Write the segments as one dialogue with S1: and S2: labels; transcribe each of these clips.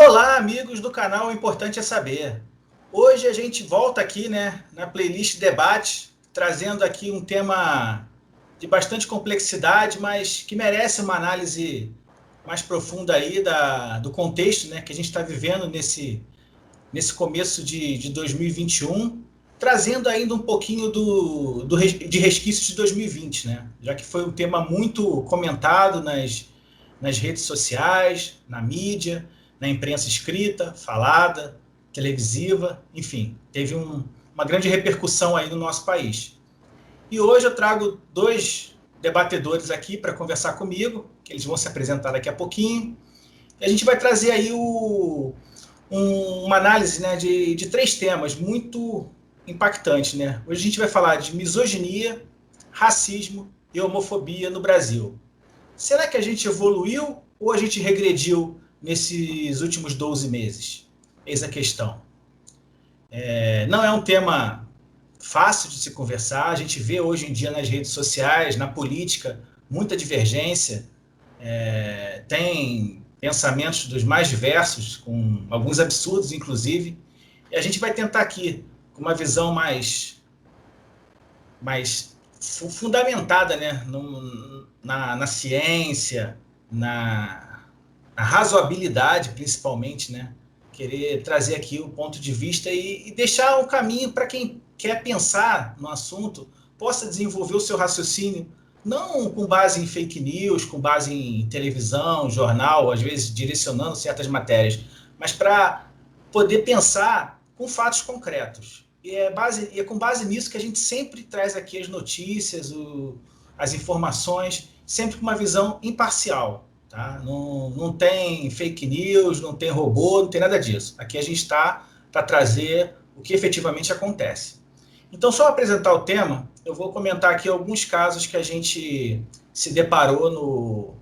S1: Olá, amigos do canal O Importante é Saber. Hoje a gente volta aqui, né, na playlist Debate, trazendo aqui um tema de bastante complexidade, mas que merece uma análise mais profunda aí do contexto, né, que a gente está vivendo nesse começo de 2021, trazendo ainda um pouquinho de resquícios de 2020, né, já que foi um tema muito comentado nas redes sociais, na mídia, na imprensa escrita, falada, televisiva, enfim, teve uma grande repercussão aí no nosso país. E hoje eu trago dois debatedores aqui para conversar comigo, que eles vão se apresentar daqui a pouquinho. E a gente vai trazer aí uma análise, né, de três temas muito impactantes, né? Hoje a gente vai falar de misoginia, racismo e homofobia no Brasil. Será que a gente evoluiu ou a gente regrediu nesses últimos 12 meses? Eis a questão. Não é um tema fácil de se conversar. A gente vê hoje em dia nas redes sociais, na política, muita divergência. Tem pensamentos dos mais diversos, com alguns absurdos, inclusive. E a gente vai tentar aqui, com uma visão mais fundamentada, né, na ciência, na razoabilidade, principalmente, né, querer trazer aqui o ponto de vista e deixar um caminho para quem quer pensar no assunto, possa desenvolver o seu raciocínio, não com base em fake news, com base em televisão, jornal, às vezes direcionando certas matérias, mas para poder pensar com fatos concretos. E é com base nisso que a gente sempre traz aqui as notícias, as informações, sempre com uma visão imparcial. Tá? Não tem fake news, não tem robô, não tem nada disso. Aqui a gente está para trazer o que efetivamente acontece. Então, só apresentar o tema, eu vou comentar aqui alguns casos que a gente se deparou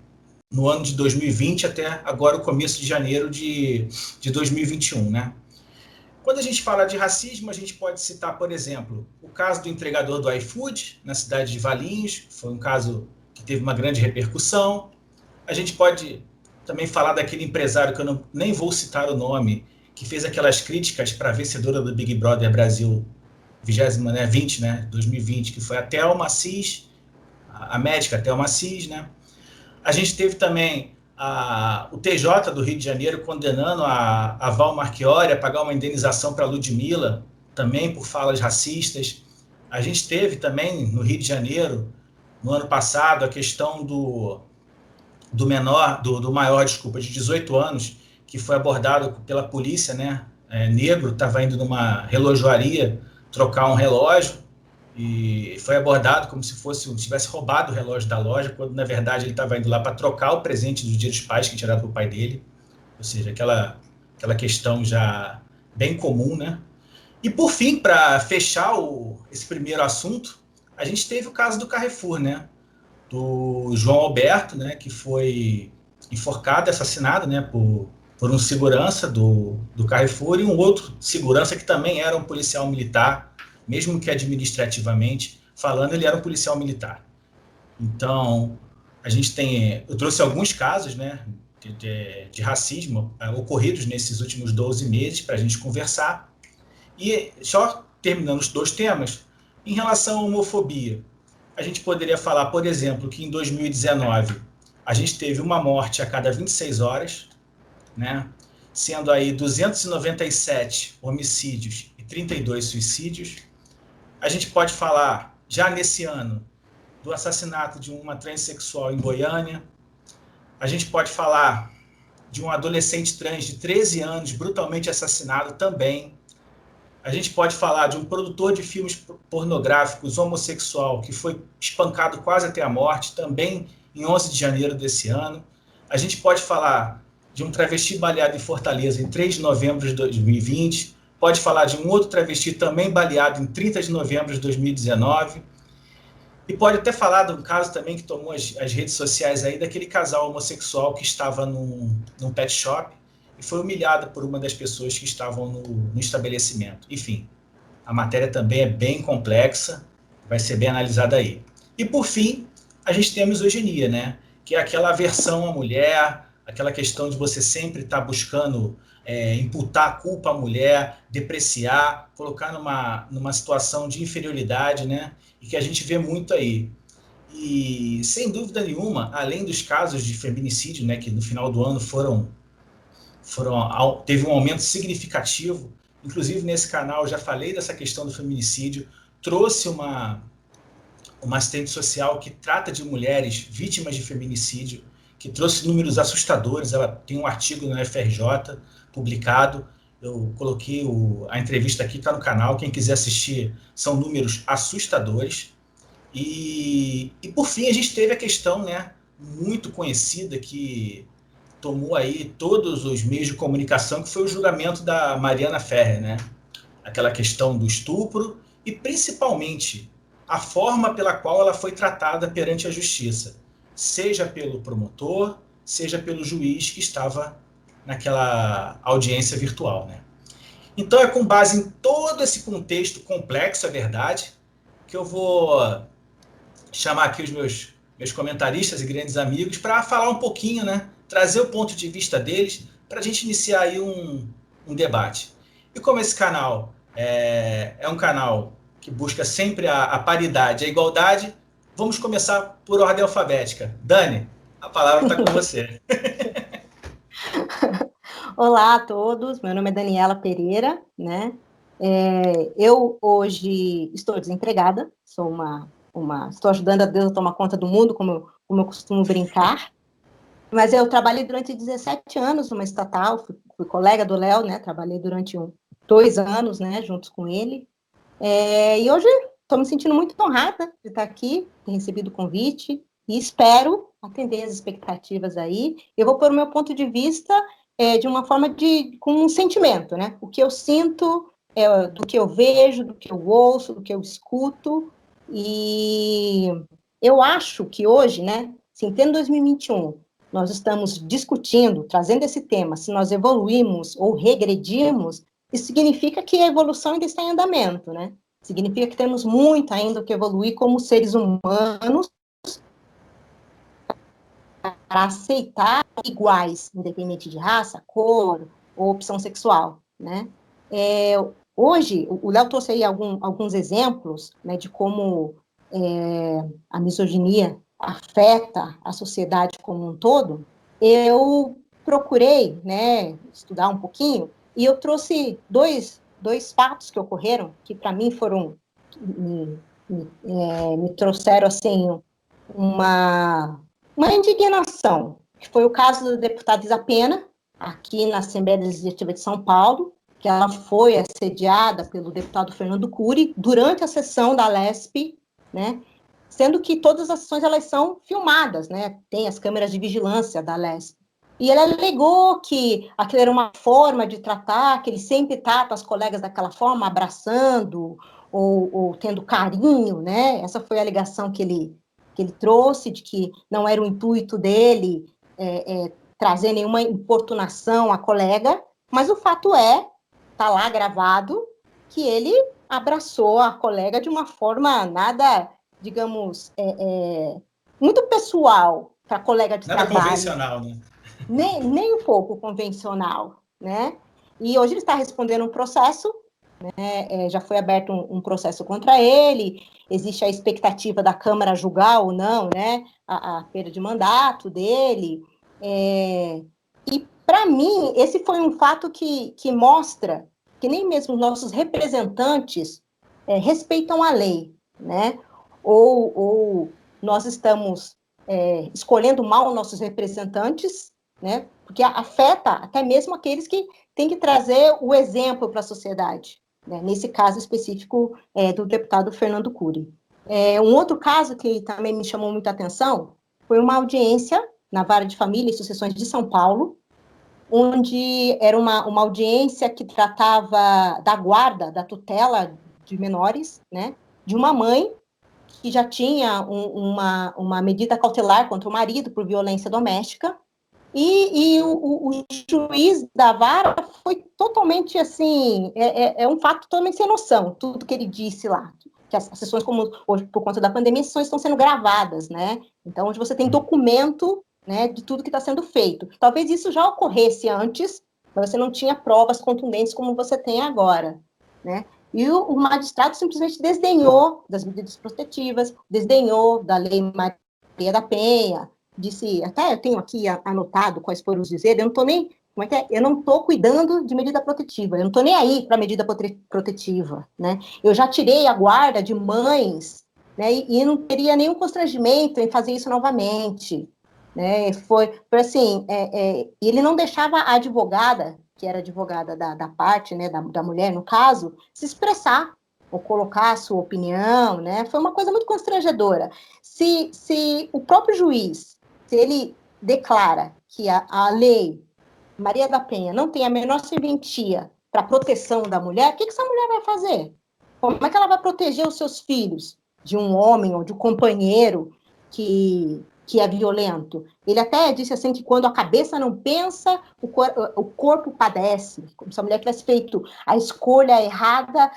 S1: no ano de 2020 até agora o começo de janeiro de 2021, né? Quando a gente fala de racismo, a gente pode citar, por exemplo, o caso do entregador do iFood, na cidade de Valinhos, foi um caso que teve uma grande repercussão. A gente pode também falar daquele empresário, que eu nem vou citar o nome, que fez aquelas críticas para a vencedora do Big Brother Brasil 2020, que foi a Thelma Assis, a médica Thelma Assis, né? A gente teve também o TJ do Rio de Janeiro condenando a Val Marchiori a pagar uma indenização para a Ludmilla, também por falas racistas. A gente teve também no Rio de Janeiro, no ano passado, a questão do maior, de 18 anos, que foi abordado pela polícia, né? Negro, estava indo numa relojoaria trocar um relógio, e foi abordado como se tivesse roubado o relógio da loja, quando na verdade ele estava indo lá para trocar o presente do Dia dos Pais que tiraram para o pai dele, ou seja, aquela questão já bem comum, né? E por fim, para fechar esse primeiro assunto, a gente teve o caso do Carrefour, né? Do João Alberto, né? Que foi enforcado, assassinado, né? Por um segurança do Carrefour e um outro segurança que também era um policial militar, mesmo que administrativamente falando, ele era um policial militar. Então, eu trouxe alguns casos, né, de racismo ocorridos nesses últimos 12 meses para a gente conversar. E só terminando os dois temas, em relação à homofobia, a gente poderia falar, por exemplo, que em 2019 a gente teve uma morte a cada 26 horas, né, sendo aí 297 homicídios e 32 suicídios. A gente pode falar, já nesse ano, do assassinato de uma transexual em Goiânia. A gente pode falar de um adolescente trans de 13 anos brutalmente assassinado também. A gente pode falar de um produtor de filmes pornográficos homossexual que foi espancado quase até a morte, também em 11 de janeiro desse ano. A gente pode falar de um travesti baleado em Fortaleza em 3 de novembro de 2020. Pode falar de um outro travesti também baleado em 30 de novembro de 2019. E pode até falar de um caso também que tomou as redes sociais aí, daquele casal homossexual que estava num pet shop e foi humilhado por uma das pessoas que estavam no estabelecimento. Enfim, a matéria também é bem complexa, vai ser bem analisada aí. E, por fim, a gente tem a misoginia, né? Que é aquela aversão à mulher, aquela questão de você sempre estar buscando imputar a culpa à mulher, depreciar, colocar numa situação de inferioridade, né? E que a gente vê muito aí. E, sem dúvida nenhuma, além dos casos de feminicídio, né, que no final do ano teve um aumento significativo, inclusive nesse canal eu já falei dessa questão do feminicídio, trouxe uma assistente social que trata de mulheres vítimas de feminicídio, que trouxe números assustadores. Ela tem um artigo no FRJ publicado. Eu coloquei a entrevista aqui, está no canal. Quem quiser assistir, são números assustadores. E por fim, a gente teve a questão, né, muito conhecida que tomou aí todos os meios de comunicação, que foi o julgamento da Mariana Ferrer, né? Aquela questão do estupro e, principalmente, a forma pela qual ela foi tratada perante a justiça, seja pelo promotor, seja pelo juiz que estava naquela audiência virtual, né? Então, é com base em todo esse contexto complexo, é verdade, que eu vou chamar aqui os meus comentaristas e grandes amigos para falar um pouquinho, né? Trazer o ponto de vista deles para a gente iniciar aí um debate. E como esse canal é um canal que busca sempre a paridade, a igualdade, vamos começar por ordem alfabética. Dani, a palavra está com você.
S2: Olá a todos, meu nome é Daniela Pereira, né? Eu hoje estou desempregada, sou estou ajudando a Deus a tomar conta do mundo, como eu costumo brincar, mas eu trabalhei durante 17 anos numa estatal, fui colega do Léo, né? Trabalhei durante 2 anos, né, juntos com ele, e hoje estou me sentindo muito honrada de estar aqui, ter recebido o convite, e espero atender as expectativas aí. Eu vou pôr o meu ponto de vista de uma forma com um sentimento, né? O que eu sinto, do que eu vejo, do que eu ouço, do que eu escuto, e eu acho que hoje, né, se em pleno 2021, nós estamos discutindo, trazendo esse tema, se nós evoluímos ou regredimos, isso significa que a evolução ainda está em andamento, né? Significa que temos muito ainda que evoluir como seres humanos para aceitar iguais, independente de raça, cor ou opção sexual, né? Hoje, o Léo trouxe aí alguns exemplos, né, de como a misoginia afeta a sociedade como um todo. Eu procurei, né, estudar um pouquinho, e eu trouxe dois fatos que ocorreram, que para mim me trouxeram, assim, uma indignação, que foi o caso da deputada Isapena, aqui na Assembleia Legislativa de São Paulo, que ela foi assediada pelo deputado Fernando Cury durante a sessão da LESP, né, sendo que todas as sessões elas são filmadas, né, tem as câmeras de vigilância da LESP. E ela alegou que aquilo era uma forma de tratar, que ele sempre trata as colegas daquela forma, abraçando ou tendo carinho, né? Essa foi a alegação que ele trouxe, de que não era o intuito dele trazer nenhuma importunação à colega, mas o fato está lá gravado, que ele abraçou a colega de uma forma nada, digamos, muito pessoal para a colega de
S1: Nada
S2: trabalho.
S1: Convencional, né?
S2: Nem um pouco convencional, né? E hoje ele está respondendo um processo, né? Já foi aberto um processo contra ele, existe a expectativa da Câmara julgar ou não, né, a perda de mandato dele, e para mim esse foi um fato que mostra que nem mesmo os nossos representantes respeitam a lei, né, ou nós estamos escolhendo mal nossos representantes, né, porque afeta até mesmo aqueles que têm que trazer o exemplo para a sociedade, né, nesse caso específico do deputado Fernando Cury. Um outro caso que também me chamou muita atenção foi uma audiência na Vara de Família e Sucessões de São Paulo, onde era uma audiência que tratava da guarda, da tutela de menores, né, de uma mãe que já tinha uma medida cautelar contra o marido por violência doméstica, e o juiz da vara foi totalmente assim, um fato totalmente sem noção, tudo que ele disse lá. Que as sessões, como hoje, por conta da pandemia, as sessões estão sendo gravadas, né? Então, onde você tem documento né, de tudo que está sendo feito. Talvez isso já ocorresse antes, mas você não tinha provas contundentes como você tem agora, né? E o magistrado simplesmente desdenhou das medidas protetivas, desdenhou da Lei Maria da Penha, disse, até eu tenho aqui anotado quais foram os dizeres, eu não estou nem, como é que é? Eu não estou cuidando de medida protetiva, eu não estou nem aí para medida protetiva, né? Eu já tirei a guarda de mães, né, e não teria nenhum constrangimento em fazer isso novamente, né? Foi assim, ele não deixava a advogada, que era advogada da parte, né, da mulher, no caso, se expressar ou colocar a sua opinião, né? Foi uma coisa muito constrangedora. Se o próprio juiz, se ele declara que a lei Maria da Penha não tem a menor serventia para a proteção da mulher, o que essa mulher vai fazer? Como é que ela vai proteger os seus filhos de um homem ou de um companheiro que é violento? Ele até disse assim que quando a cabeça não pensa, o corpo padece, como se a mulher tivesse feito a escolha errada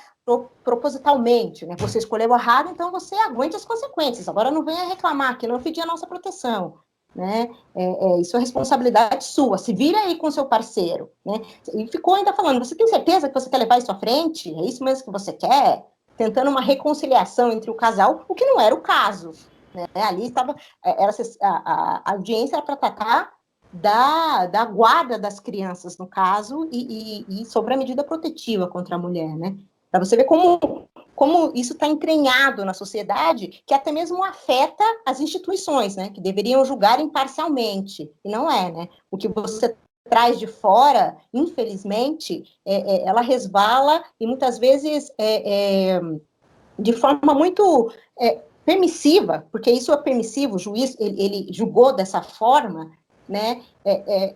S2: propositalmente, né? Você escolheu errado, então você aguente as consequências. Agora não venha reclamar que não pedir a nossa proteção, né? Isso é responsabilidade sua. Se vira aí com seu parceiro, né? E ficou ainda falando: você tem certeza que você quer levar isso à frente? É isso mesmo que você quer? Tentando uma reconciliação entre o casal, o que não era o caso, né? Ali estava a audiência era para tratar da guarda das crianças, no caso, e sobre a medida protetiva contra a mulher, né? Para você ver como isso está entranhado na sociedade, que até mesmo afeta as instituições, né? Que deveriam julgar imparcialmente, e não é, né? O que você traz de fora, infelizmente, ela resvala e muitas vezes de forma muito permissiva, porque isso é permissivo, o juiz ele julgou dessa forma, né?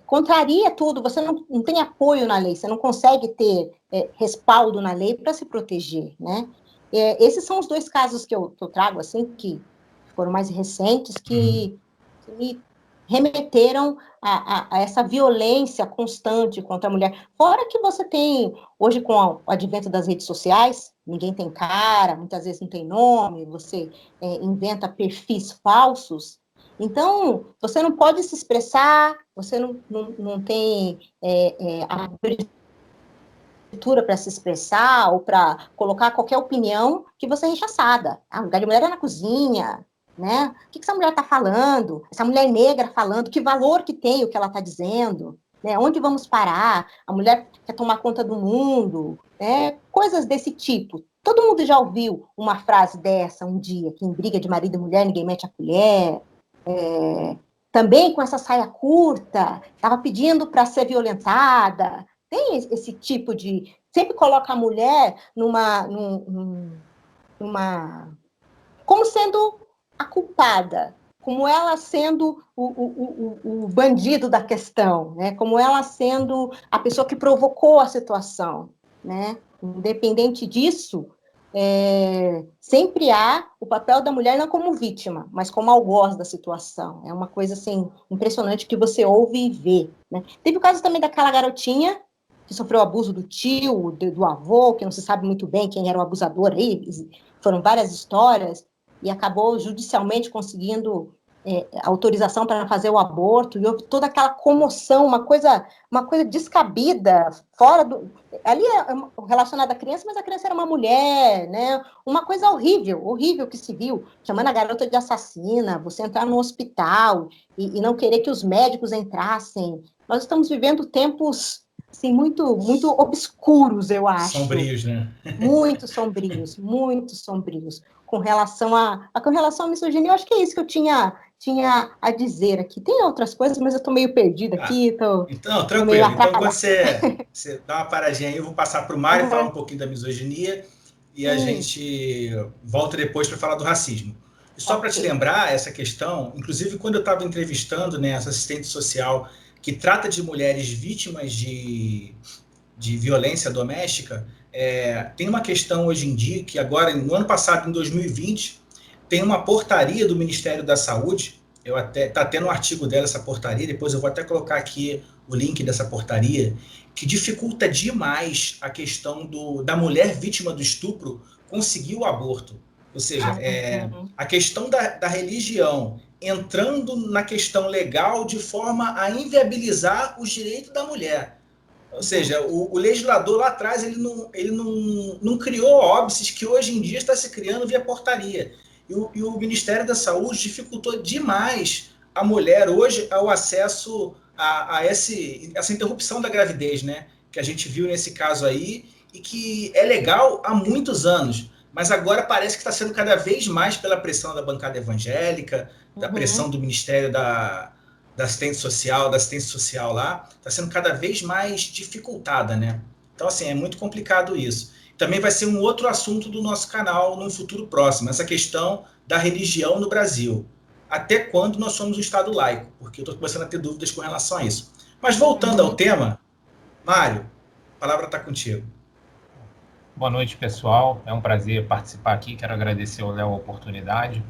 S2: Contraria tudo, você não tem apoio na lei, você não consegue ter respaldo na lei para se proteger, né? Esses são os dois casos que eu trago, assim, que foram mais recentes, que me remeteram a essa violência constante contra a mulher. Fora que você tem, hoje com o advento das redes sociais, ninguém tem cara, muitas vezes não tem nome, você inventa perfis falsos. Então, você não pode se expressar, você não tem abertura para se expressar ou para colocar qualquer opinião que você é rechaçada. A lugar de mulher é na cozinha, né? O que essa mulher está falando? Essa mulher negra falando, que valor que tem o que ela está dizendo? Né? Onde vamos parar? A mulher quer tomar conta do mundo, né? Coisas desse tipo. Todo mundo já ouviu uma frase dessa um dia, que em briga de marido e mulher ninguém mete a colher. Também com essa saia curta, estava pedindo para ser violentada. Tem esse tipo de... Sempre coloca a mulher como sendo a culpada, como ela sendo o bandido da questão, né? Como ela sendo a pessoa que provocou a situação, né? Independente disso, sempre há o papel da mulher não como vítima, mas como algoz da situação. É uma coisa assim impressionante que você ouve e vê, né? Teve o caso também daquela garotinha que sofreu abuso do tio, do avô, que não se sabe muito bem quem era o abusador aí, foram várias histórias, e acabou judicialmente conseguindo autorização para fazer o aborto, e houve toda aquela comoção, uma coisa descabida, fora do... Ali é relacionada à criança, mas a criança era uma mulher, né? Uma coisa horrível, horrível que se viu, chamando a garota de assassina, você entrar no hospital e não querer que os médicos entrassem. Nós estamos vivendo tempos assim, muito, muito obscuros, eu acho.
S1: Sombrios, né?
S2: Muito sombrios. Com relação à misoginia, eu acho que é isso que eu tinha a dizer aqui. Tem outras coisas, mas eu estou meio perdida aqui.
S1: Então, tranquilo. Então, quando você dá uma paradinha aí, eu vou passar para o Mário falar um pouquinho da misoginia e a gente volta depois para falar do racismo. E só para te lembrar essa questão, inclusive quando eu estava entrevistando, né, essa assistente social que trata de mulheres vítimas de violência doméstica, tem uma questão hoje em dia que agora, no ano passado, em 2020, tem uma portaria do Ministério da Saúde, está tendo um artigo dela, essa portaria, depois eu vou até colocar aqui o link dessa portaria, que dificulta demais a questão da mulher vítima do estupro conseguir o aborto. Ou seja, a questão da religião entrando na questão legal de forma a inviabilizar os direitos da mulher. Ou seja, o legislador lá atrás não criou óbices que hoje em dia está se criando via portaria. E o Ministério da Saúde dificultou demais a mulher hoje ao acesso a essa interrupção da gravidez, né? Que a gente viu nesse caso aí, e que é legal há muitos anos, mas agora parece que está sendo cada vez mais pela pressão da bancada evangélica, da pressão do Ministério da assistência social lá, está sendo cada vez mais dificultada, né? Então, assim, é muito complicado isso. Também vai ser um outro assunto do nosso canal no futuro próximo, essa questão da religião no Brasil. Até quando nós somos um Estado laico? Porque eu estou começando a ter dúvidas com relação a isso. Mas voltando ao tema, Mário, a palavra está contigo.
S3: Boa noite, pessoal. É um prazer participar aqui. Quero agradecer ao Léo a oportunidade,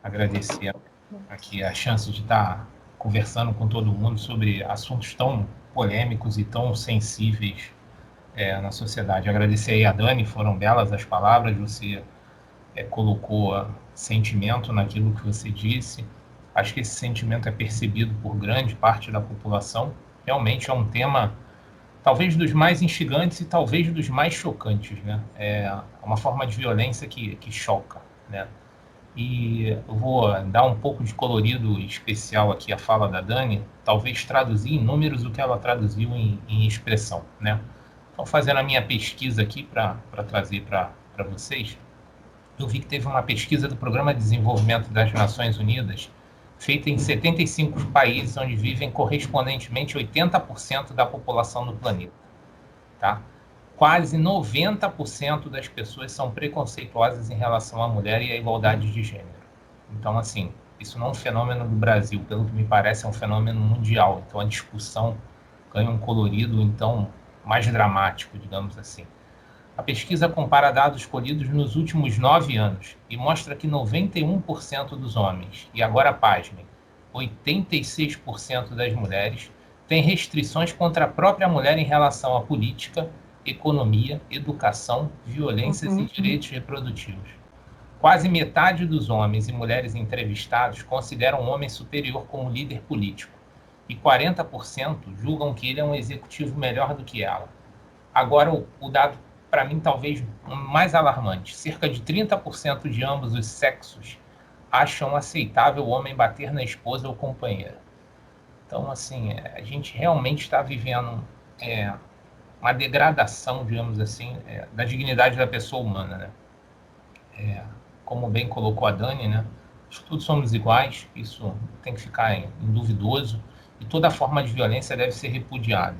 S3: agradecer aqui a chance de estar conversando com todo mundo sobre assuntos tão polêmicos e tão sensíveis na sociedade. Agradecer aí a Dani, foram belas as palavras, você colocou sentimento naquilo que você disse. Acho que esse sentimento é percebido por grande parte da população. Realmente é um tema, talvez dos mais instigantes e talvez dos mais chocantes, né? É uma forma de violência que choca, né? E eu vou dar um pouco de colorido especial aqui à fala da Dani, talvez traduzir em números o que ela traduziu em expressão, né? Então, fazendo a minha pesquisa aqui para trazer para vocês, eu vi que teve uma pesquisa do Programa de Desenvolvimento das Nações Unidas, feita em 75 países, onde vivem correspondentemente 80% da população do planeta, tá? Quase 90% das pessoas são preconceituosas em relação à mulher e à igualdade de gênero. Então, assim, isso não é um fenômeno do Brasil, pelo que me parece, é um fenômeno mundial. Então, a discussão ganha um colorido, então, mais dramático, digamos assim. A pesquisa compara dados colhidos nos últimos 9 anos e mostra que 91% dos homens, e agora pasmem, 86% das mulheres, têm restrições contra a própria mulher em relação à política, economia, educação, violências e direitos reprodutivos. Quase metade dos homens e mulheres entrevistados consideram o homem superior como líder político e 40% julgam que ele é um executivo melhor do que ela. Agora, o dado, para mim, talvez mais alarmante. Cerca de 30% de ambos os sexos acham aceitável o homem bater na esposa ou companheira. Então, assim, a gente realmente está vivendo uma degradação, digamos assim, da dignidade da pessoa humana, né? Como bem colocou a Dani, né? Acho que todos somos iguais, isso tem que ficar induvidoso, e toda forma de violência deve ser repudiada.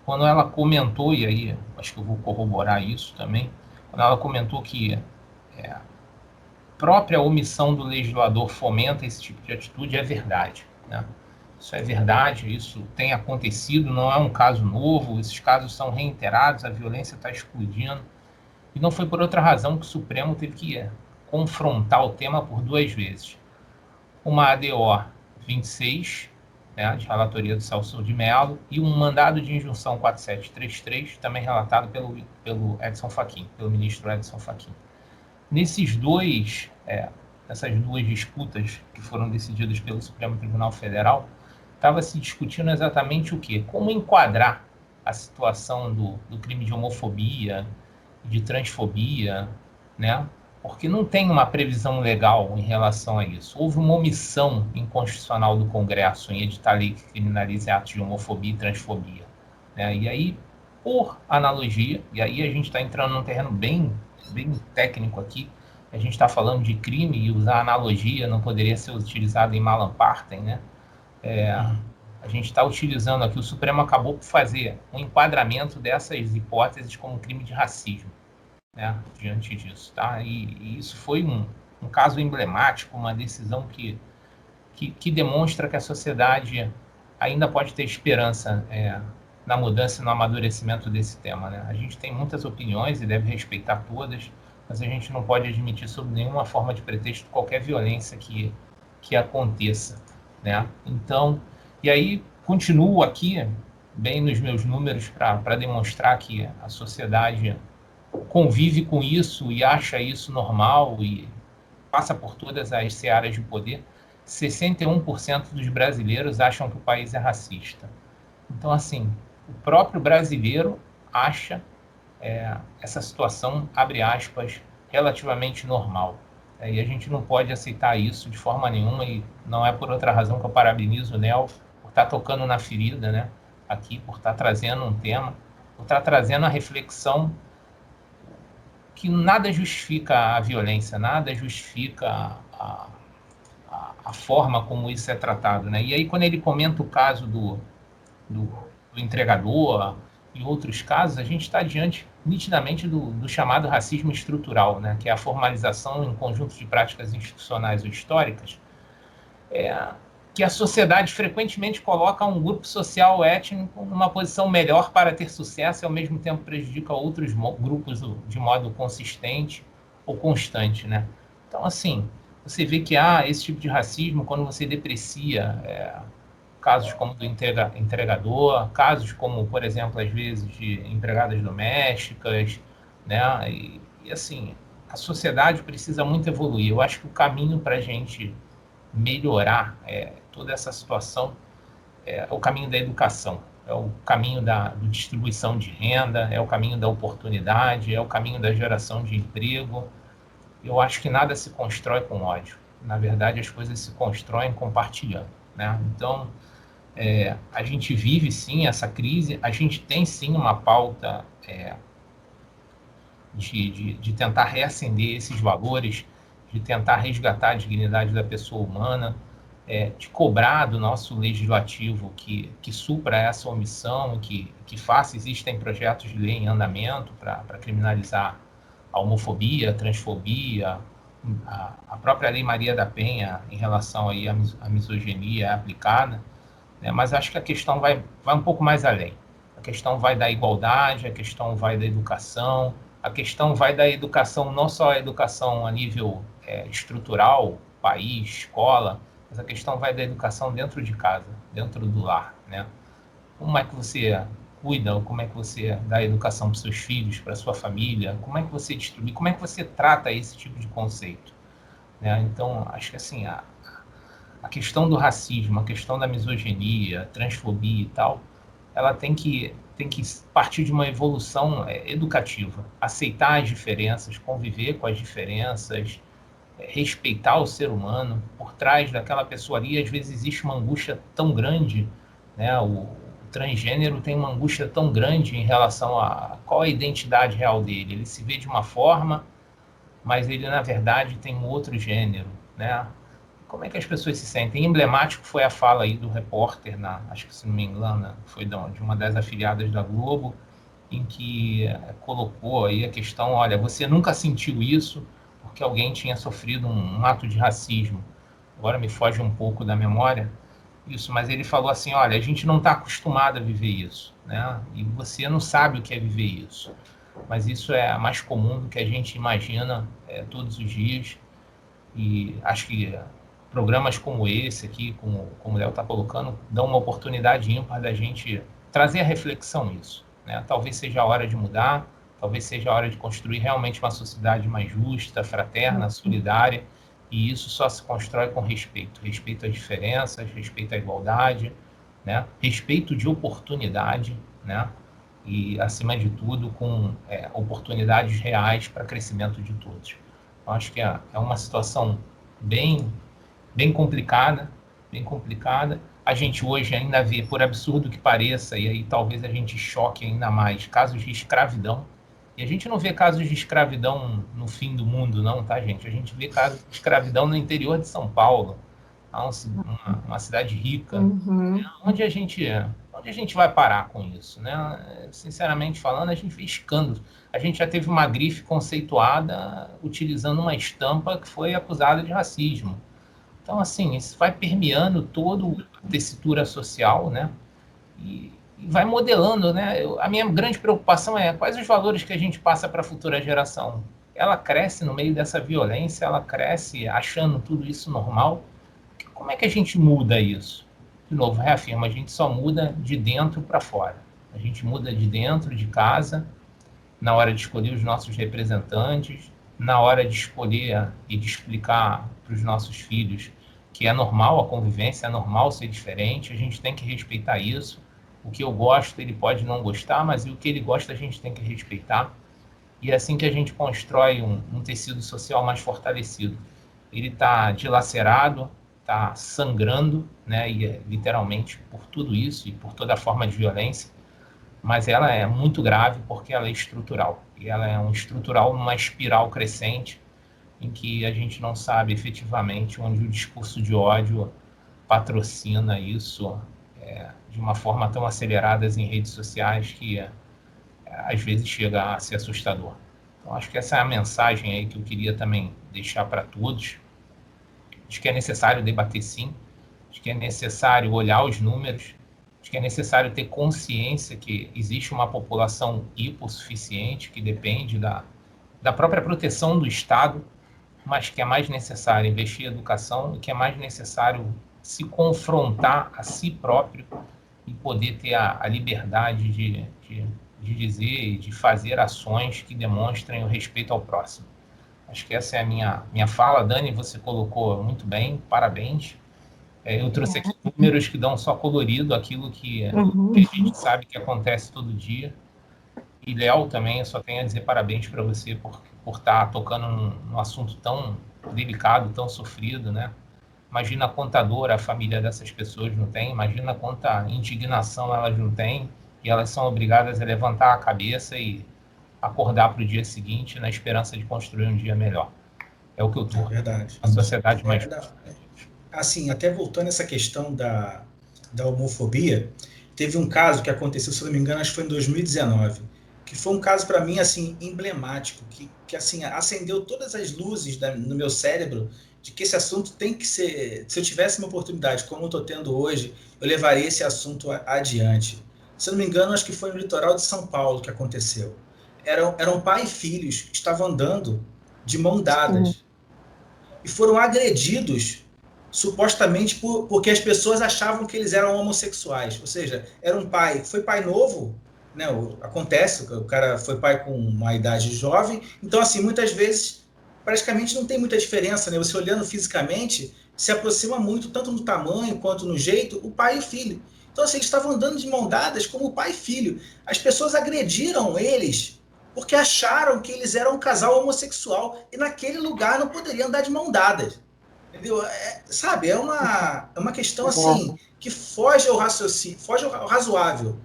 S3: Quando ela comentou, e aí acho que eu vou corroborar isso também, quando ela comentou que a própria omissão do legislador fomenta esse tipo de atitude, é verdade, né? Isso é verdade, isso tem acontecido, não é um caso novo, esses casos são reiterados, a violência está explodindo, e não foi por outra razão que o Supremo teve que confrontar o tema por 2 vezes. Uma ADO 26, né, de relatoria do Celso de Mello, e um mandado de injunção 4733, também relatado pelo Edson Fachin, pelo ministro Edson Fachin. Nessas duas disputas que foram decididas pelo Supremo Tribunal Federal, estava se discutindo exatamente o quê? Como enquadrar a situação do crime de homofobia, de transfobia, né? Porque não tem uma previsão legal em relação a isso. Houve uma omissão inconstitucional do Congresso em editar lei que criminalize atos de homofobia e transfobia, né? E aí, por analogia, e aí a gente está entrando num terreno bem técnico aqui, a gente está falando de crime e usar analogia não poderia ser utilizado em Malam Partem, né? A gente está utilizando aqui, o Supremo acabou por fazer um enquadramento dessas hipóteses como crime de racismo, né, diante disso, tá? E isso foi um caso emblemático, uma decisão que demonstra que a sociedade ainda pode ter esperança na mudança e no amadurecimento desse tema, né? A gente tem muitas opiniões e deve respeitar todas, mas a gente não pode admitir sob nenhuma forma de pretexto qualquer violência que aconteça, né? Então, e aí continuo aqui bem nos meus números para demonstrar que a sociedade convive com isso e acha isso normal e passa por todas as searas de poder. 61% dos brasileiros acham que o país é racista. Então, assim, o próprio brasileiro acha essa situação, abre aspas, relativamente normal. E a gente não pode aceitar isso de forma nenhuma, e não é por outra razão que eu parabenizo o Nel por estar tocando na ferida, né? Aqui, por estar trazendo um tema, por estar trazendo a reflexão que nada justifica a violência, nada justifica a forma como isso é tratado, né? E aí, quando ele comenta o caso do entregador e outros casos, a gente está diante nitidamente do chamado racismo estrutural, né? Que é a formalização em conjunto de práticas institucionais ou históricas, que a sociedade frequentemente coloca um grupo social étnico numa posição melhor para ter sucesso e, ao mesmo tempo, prejudica outros grupos de modo consistente ou constante, né? Então, assim, você vê que há esse tipo de racismo quando você deprecia casos como do entregador, casos como, por exemplo, às vezes, de empregadas domésticas, né? E assim, a sociedade precisa muito evoluir. Eu acho que o caminho para a gente melhorar toda essa situação é o caminho da educação, é o caminho da distribuição de renda, é o caminho da oportunidade, é o caminho da geração de emprego. Eu acho que nada se constrói com ódio. Na verdade, as coisas se constroem compartilhando, né? Então, a gente vive, sim, essa crise, a gente tem, sim, uma pauta de tentar reacender esses valores, de tentar resgatar a dignidade da pessoa humana, de cobrar do nosso legislativo que supra essa omissão, que faça, existem projetos de lei em andamento para criminalizar a homofobia, a transfobia, a própria Lei Maria da Penha em relação aí à misoginia é aplicada, né? Mas acho que a questão vai um pouco mais além. A questão vai da igualdade, a questão vai da educação, a questão vai da educação, não só a educação a nível estrutural, país, escola, mas a questão vai da educação dentro de casa, dentro do lar, né? Como é que você cuida, como é que você dá educação para os seus filhos, para a sua família, como é que você distribui, como é que você trata esse tipo de conceito, né? Então, acho que assim, a questão do racismo, a questão da misoginia, transfobia e tal, ela tem que partir de uma evolução educativa, aceitar as diferenças, conviver com as diferenças, respeitar o ser humano. Por trás daquela pessoa ali, às vezes existe uma angústia tão grande, né? O transgênero tem uma angústia tão grande em relação a qual é a identidade real dele. Ele se vê de uma forma, mas ele, na verdade, tem um outro gênero, né? Como é que as pessoas se sentem? Emblemático foi a fala aí do repórter, acho que, se não me engano, foi de uma das afiliadas da Globo, em que colocou aí a questão, olha, você nunca sentiu isso porque alguém tinha sofrido um ato de racismo. Agora me foge um pouco da memória isso, mas ele falou assim, olha, a gente não está acostumado a viver isso, né? E você não sabe o que é viver isso, mas isso é mais comum do que a gente imagina todos os dias. E acho que programas como esse aqui, como o Léo está colocando, dão uma oportunidade ímpar da gente trazer a reflexão nisso, né? Talvez seja a hora de mudar, talvez seja a hora de construir realmente uma sociedade mais justa, fraterna, solidária, e isso só se constrói com respeito. Respeito às diferenças, respeito à igualdade, né? Respeito de oportunidade, né? E, acima de tudo, com oportunidades reais para crescimento de todos. Eu acho que é uma situação bem complicada, bem complicada. A gente hoje ainda vê, por absurdo que pareça, e aí talvez a gente choque ainda mais, casos de escravidão. E a gente não vê casos de escravidão no fim do mundo, não, tá, gente? A gente vê casos de escravidão no interior de São Paulo, uma cidade rica.
S2: Uhum.
S3: Onde a gente vai parar com isso, né? Sinceramente falando, a gente vê escândalos. A gente já teve uma grife conceituada utilizando uma estampa que foi acusada de racismo. Então, assim, isso vai permeando toda a tessitura social, né? E vai modelando, né? A minha grande preocupação é quais os valores que a gente passa para a futura geração. Ela cresce no meio dessa violência, ela cresce achando tudo isso normal. Como é que a gente muda isso? De novo, reafirmo, a gente só muda de dentro para fora. A gente muda de dentro de casa, na hora de escolher os nossos representantes, na hora de escolher e de explicar para os nossos filhos que é normal a convivência, é normal ser diferente, a gente tem que respeitar isso. O que eu gosto, ele pode não gostar, mas o que ele gosta, a gente tem que respeitar. E é assim que a gente constrói um tecido social mais fortalecido. Ele está dilacerado, está sangrando, né, e literalmente por tudo isso e por toda a forma de violência, mas ela é muito grave porque ela é estrutural. E ela é um estrutural numa espiral crescente em que a gente não sabe efetivamente onde o discurso de ódio patrocina isso de uma forma tão acelerada em redes sociais que às vezes chega a ser assustador. Então, acho que essa é a mensagem aí que eu queria também deixar para todos, de que é necessário debater sim, de que é necessário olhar os números, de que é necessário ter consciência que existe uma população hipossuficiente que depende da própria proteção do Estado, mas que é mais necessário investir em educação e que é mais necessário se confrontar a si próprio e poder ter a liberdade de dizer e de fazer ações que demonstrem o respeito ao próximo. Acho que essa é a minha fala. Dani, você colocou muito bem, parabéns. Eu trouxe aqui números que dão só colorido aquilo que a gente sabe que acontece todo dia. E, Léo, também, eu só tenho a dizer parabéns para você por estar tocando num assunto tão delicado, tão sofrido, né? Imagina quanta dor a família dessas pessoas não tem, imagina quanta indignação elas não têm, e elas são obrigadas a levantar a cabeça e acordar para o dia seguinte na esperança de construir um dia melhor. É o que eu torço.
S1: É verdade.
S3: Uma sociedade mais...
S1: Assim, até voltando a essa questão da homofobia, teve um caso que aconteceu, se não me engano, acho que foi em 2019, que foi um caso para mim assim emblemático, que assim acendeu todas as luzes no meu cérebro de que esse assunto tem que ser, se eu tivesse uma oportunidade como eu estou tendo hoje, eu levaria esse assunto adiante. Se eu não me engano, acho que foi no litoral de São Paulo que aconteceu. Eram pai e filhos que estavam andando de mão dadas e foram agredidos supostamente porque as pessoas achavam que eles eram homossexuais. Ou seja, era um pai, foi pai novo, né? Acontece, o cara foi pai com uma idade jovem, então assim, muitas vezes praticamente não tem muita diferença, né? Você olhando fisicamente, se aproxima muito, tanto no tamanho quanto no jeito, o pai e o filho. Então assim, eles estavam andando de mão dadas como pai e filho. As pessoas agrediram eles porque acharam que eles eram um casal homossexual e naquele lugar não poderiam andar de mão dadas. Entendeu? Sabe, é uma questão assim que foge ao raciocínio, foge ao razoável.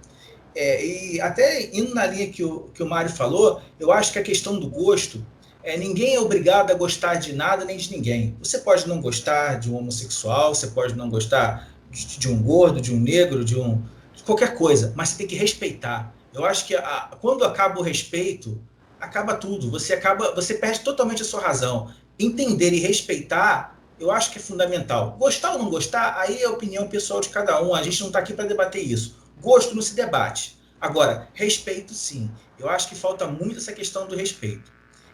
S1: E até indo na linha que o Mário falou, eu acho que a questão do gosto, ninguém é obrigado a gostar de nada nem de ninguém. Você pode não gostar de um homossexual, você pode não gostar de um gordo, de um negro, de qualquer coisa, mas você tem que respeitar. Eu acho que quando acaba o respeito, acaba tudo. Você perde totalmente a sua razão. Entender e respeitar, eu acho que é fundamental. Gostar ou não gostar, aí é a opinião pessoal de cada um. A gente não está aqui para debater isso. Gosto não se debate. Agora, respeito sim. Eu acho que falta muito essa questão do respeito.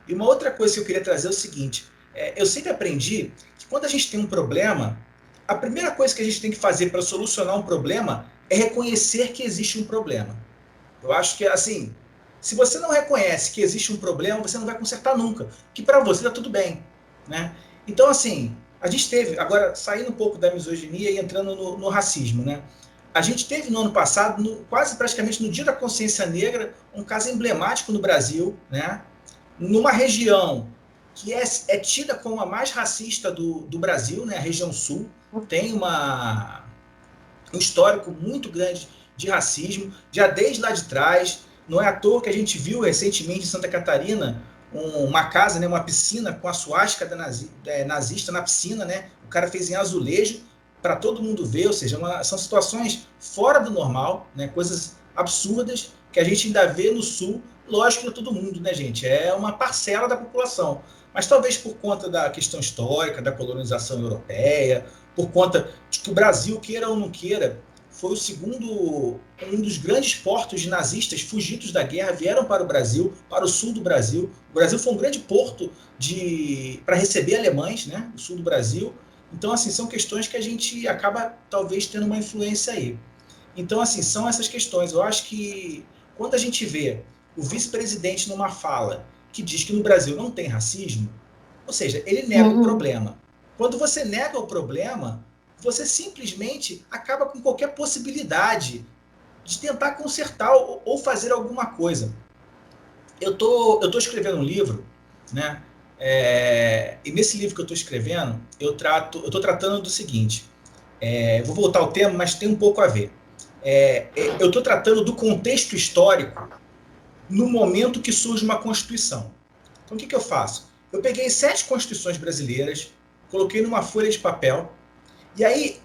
S1: E uma outra coisa que eu queria trazer é o seguinte. Eu sempre aprendi que quando a gente tem um problema, a primeira coisa que a gente tem que fazer para solucionar um problema é reconhecer que existe um problema. Eu acho que, assim, se você não reconhece que existe um problema, você não vai consertar nunca. Que para você está tudo bem, né? Então, assim, a gente teve, agora saindo um pouco da misoginia e entrando no racismo, né? A gente teve no ano passado, quase praticamente no Dia da Consciência Negra, um caso emblemático no Brasil, né? Numa região que é tida como a mais racista do Brasil, né? A região sul, tem um histórico muito grande de racismo, já desde lá de trás. Não é à toa que a gente viu recentemente em Santa Catarina uma casa, né, uma piscina com a suástica nazista na piscina, né? O cara fez em azulejo para todo mundo ver, ou seja, são situações fora do normal, né? Coisas absurdas que a gente ainda vê no Sul. Lógico que não é todo mundo, né, gente? É uma parcela da população. Mas talvez por conta da questão histórica, da colonização europeia, por conta de que o Brasil, queira ou não queira, foi um dos grandes portos de nazistas fugidos da guerra, vieram para o Brasil, para o sul do Brasil. O Brasil foi um grande porto para receber alemães, né? O sul do Brasil. Então, assim, são questões que a gente acaba, talvez, tendo uma influência aí. Então, assim, são essas questões. Eu acho que quando a gente vê o vice-presidente numa fala que diz que no Brasil não tem racismo, ou seja, ele nega o problema. Quando você nega o problema, você simplesmente acaba com qualquer possibilidade de tentar consertar ou fazer alguma coisa. Eu tô escrevendo um livro, né? E nesse livro que eu estou escrevendo, eu estou tratando do seguinte. Vou voltar ao tema, mas tem um pouco a ver. Eu estou tratando do contexto histórico no momento que surge uma Constituição. Então, o que eu faço? Eu peguei 7 Constituições brasileiras, coloquei numa folha de papel, e aí,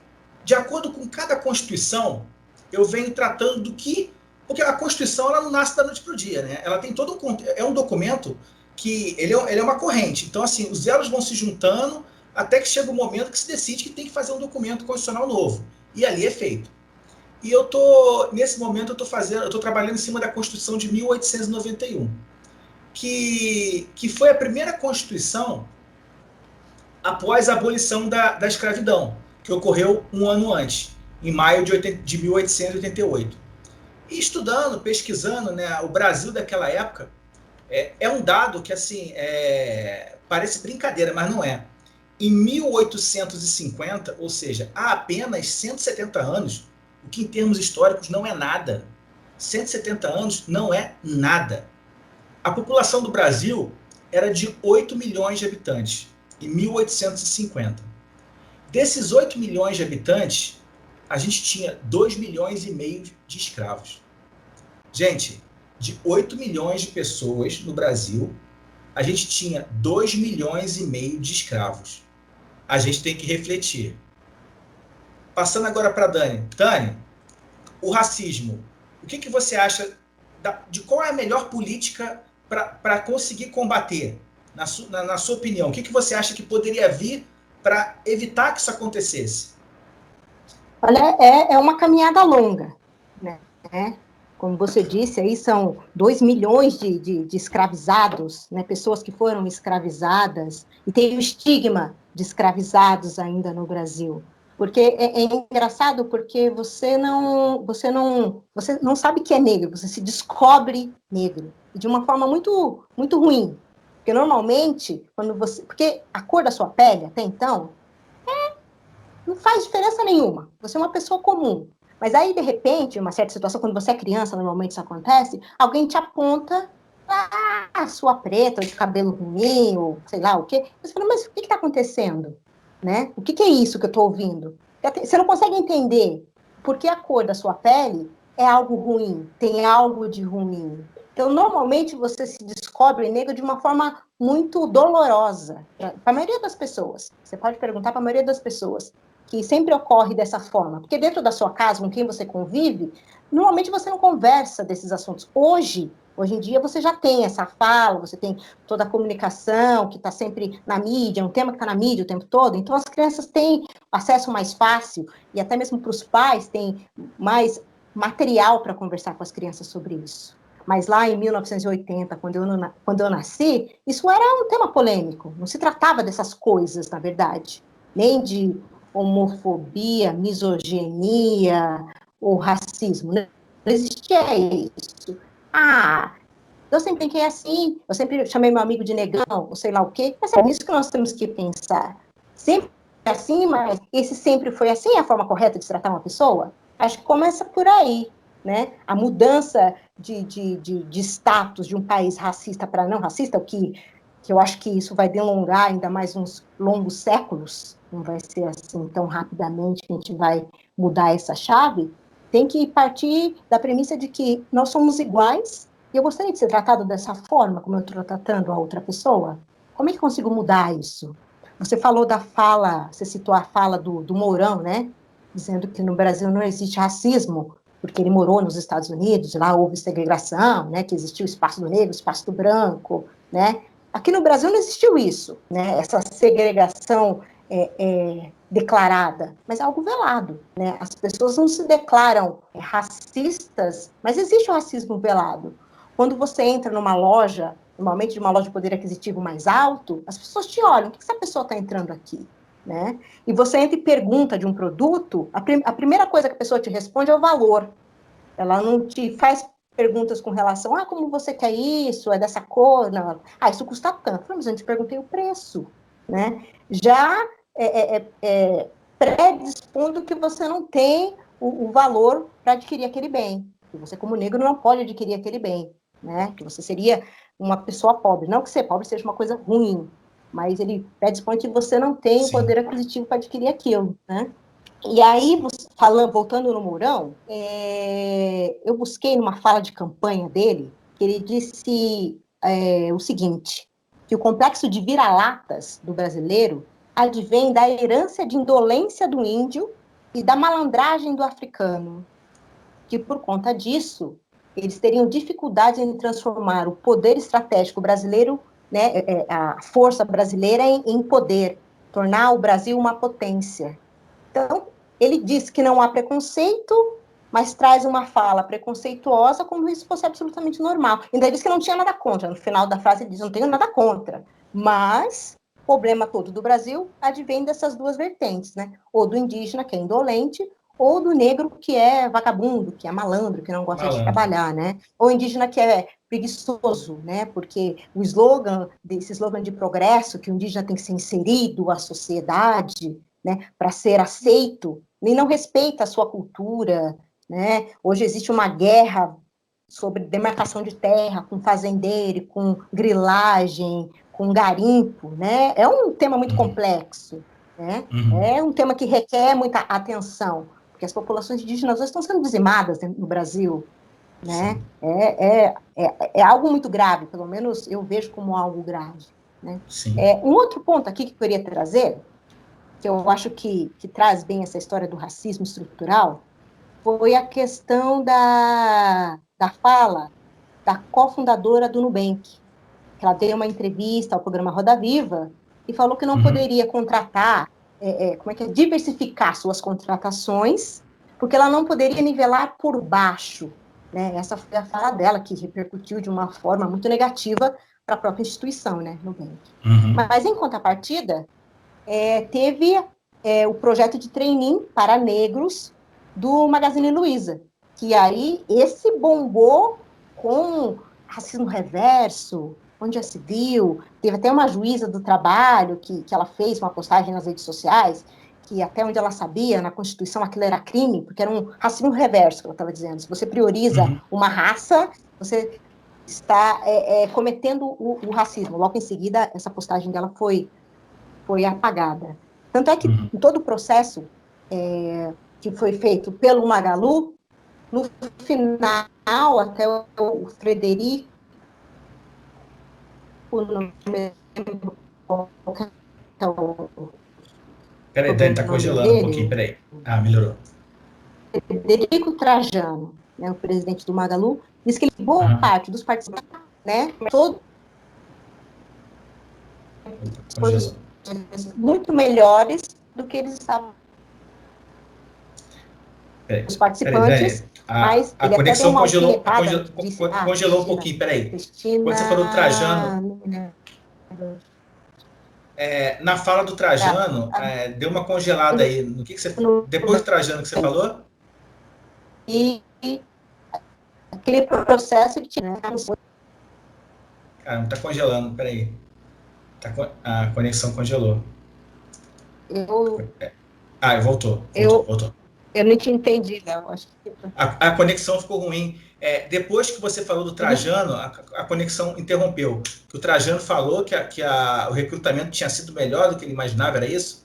S1: de acordo com cada Constituição, eu venho tratando do que... Porque a Constituição ela não nasce da noite para o dia, né? Ela tem todo um... É um documento que ele é uma corrente. Então, assim, os elos vão se juntando até que chega o momento que se decide que tem que fazer um documento constitucional novo. E ali é feito. E nesse momento, eu estou trabalhando em cima da Constituição de 1891, que foi a primeira Constituição após a abolição da escravidão, que ocorreu um ano antes, em maio de 1888. E estudando, pesquisando, né, o Brasil daquela época, é um dado que assim parece brincadeira, mas não é. Em 1850, ou seja, há apenas 170 anos, o que em termos históricos não é nada. 170 anos não é nada. A população do Brasil era de 8 milhões de habitantes, em 1850. Desses 8 milhões de habitantes, a gente tinha 2 milhões e meio de escravos. Gente, de 8 milhões de pessoas no Brasil, a gente tinha 2 milhões e meio de escravos. A gente tem que refletir. Passando agora para a Dani. Dani, o racismo, o que você acha de qual é a melhor política para conseguir combater? Na sua opinião, o que você acha que poderia vir para evitar que isso acontecesse?
S2: Olha, é uma caminhada longa, né? Como você disse, aí são 2 milhões de escravizados, né? Pessoas que foram escravizadas, e tem o estigma de escravizados ainda no Brasil. Porque é engraçado, porque você não sabe que é negro, você se descobre negro, e de uma forma muito, muito ruim. Porque normalmente, porque a cor da sua pele, até então, não faz diferença nenhuma. Você é uma pessoa comum. Mas aí, de repente, em uma certa situação, quando você é criança, normalmente isso acontece, alguém te aponta sua preta, de cabelo ruim, ou sei lá o quê. Você fala, mas o que está acontecendo? Né? O que é isso que eu estou ouvindo? Você não consegue entender porque a cor da sua pele é algo ruim, tem algo de ruim. Então, normalmente, você se descobre negro de uma forma muito dolorosa. Para a maioria das pessoas. Você pode perguntar para a maioria das pessoas, que sempre ocorre dessa forma. Porque dentro da sua casa, com quem você convive, normalmente você não conversa desses assuntos. Hoje em dia, você já tem essa fala, você tem toda a comunicação que está sempre na mídia, um tema que está na mídia o tempo todo, então as crianças têm acesso mais fácil, e até mesmo para os pais têm mais material para conversar com as crianças sobre isso. Mas lá em 1980, quando eu nasci, isso era um tema polêmico, não se tratava dessas coisas, na verdade, nem de homofobia, misoginia ou racismo, não existia isso. Eu sempre fiquei assim, eu sempre chamei meu amigo de negão, ou sei lá o quê, mas é isso que nós temos que pensar. Sempre assim, mas esse sempre foi assim, a forma correta de tratar uma pessoa? Acho que começa por aí, né? A mudança de status de um país racista para não racista, que eu acho que isso vai delongar ainda mais uns longos séculos, não vai ser assim tão rapidamente que a gente vai mudar essa chave, tem que partir da premissa de que nós somos iguais, e eu gostaria de ser tratado dessa forma, como eu estou tratando a outra pessoa. Como é que eu consigo mudar isso? Você falou da fala, você citou a fala do Mourão, né? Dizendo que no Brasil não existe racismo, porque ele morou nos Estados Unidos, lá houve segregação, né? Que existiu o espaço do negro, o espaço do branco, né? Aqui no Brasil não existiu isso, né? Essa segregação declarada, mas é algo velado, né? As pessoas não se declaram racistas, mas existe o racismo velado. Quando você entra numa loja, normalmente de uma loja de poder aquisitivo mais alto, as pessoas te olham, o que essa pessoa está entrando aqui? Né? E você entra e pergunta de um produto, a primeira coisa que a pessoa te responde é o valor. Ela não te faz perguntas com relação, como você quer isso, é dessa cor, não. Isso custa tanto. Mas eu te perguntei o preço, né? Já predispondo que você não tem o valor para adquirir aquele bem. Que você, como negro, não pode adquirir aquele bem, né? Que você seria uma pessoa pobre. Não que ser pobre seja uma coisa ruim, mas ele predispõe que você não tem o poder aquisitivo para adquirir aquilo, né? E aí, voltando no Mourão, eu busquei numa fala de campanha dele, que ele disse o seguinte, que o complexo de vira-latas do brasileiro advém da herança de indolência do índio e da malandragem do africano, que por conta disso, eles teriam dificuldade em transformar o poder estratégico brasileiro, né, a força brasileira em poder, tornar o Brasil uma potência. Então, ele diz que não há preconceito, mas traz uma fala preconceituosa como se fosse absolutamente normal. Ainda diz que não tinha nada contra. No final da frase ele diz, não tenho nada contra. Mas o problema todo do Brasil advém dessas duas vertentes, né? Ou do indígena, que é indolente, ou do negro, que é vagabundo, que é malandro, que não gosta de trabalhar, né? Ou indígena, que é preguiçoso, né? Porque esse slogan de progresso, que o indígena tem que ser inserido à sociedade, né, para ser aceito, nem não respeita a sua cultura, né? Hoje existe uma guerra sobre demarcação de terra, com fazendeiro, com grilagem, com garimpo, né? É um tema muito complexo, né? É um tema que requer muita atenção, porque as populações indígenas hoje estão sendo dizimadas no Brasil, né? É algo muito grave, pelo menos eu vejo como algo grave, né? Um outro ponto aqui que eu queria trazer, que eu acho que traz bem essa história do racismo estrutural, foi a questão da fala da cofundadora do Nubank, que ela deu uma entrevista ao programa Roda Viva e falou que não poderia contratar, diversificar suas contratações, porque ela não poderia nivelar por baixo, né? Essa foi a fala dela, que repercutiu de uma forma muito negativa para a própria instituição, né, Nubank. Mas, em contrapartida, teve o projeto de trainee para negros do Magazine Luiza, que aí esse bombou com racismo reverso, onde já se viu, teve até uma juíza do trabalho que ela fez uma postagem nas redes sociais, que até onde ela sabia, na Constituição, aquilo era crime, porque era um racismo reverso, que ela estava dizendo. Se você prioriza uma raça, você está cometendo o racismo. Logo em seguida, essa postagem dela foi apagada. Tanto é que em todo o processo que foi feito pelo Magalu, no final, até o Frederico,
S1: Peraí, Dani, tá congelando um pouquinho, peraí. Ah, melhorou.
S2: Frederico Trajano, né, o presidente do Magalu, disse que boa parte dos participantes, né, muito melhores do que eles estavam. Os participantes, mas
S1: a conexão congelou um pouquinho, peraí. Quando você falou do Trajano, na fala do Trajano, deu uma congelada aí. No que você, depois do Trajano que você falou?
S2: E aquele processo de...
S1: Cara, tá congelando, peraí. A conexão congelou. Voltou.
S2: Eu não te entendi, Léo. Acho que...
S1: a conexão ficou ruim. Depois que você falou do Trajano, a conexão interrompeu. Que o Trajano falou que o recrutamento tinha sido melhor do que ele imaginava, era isso?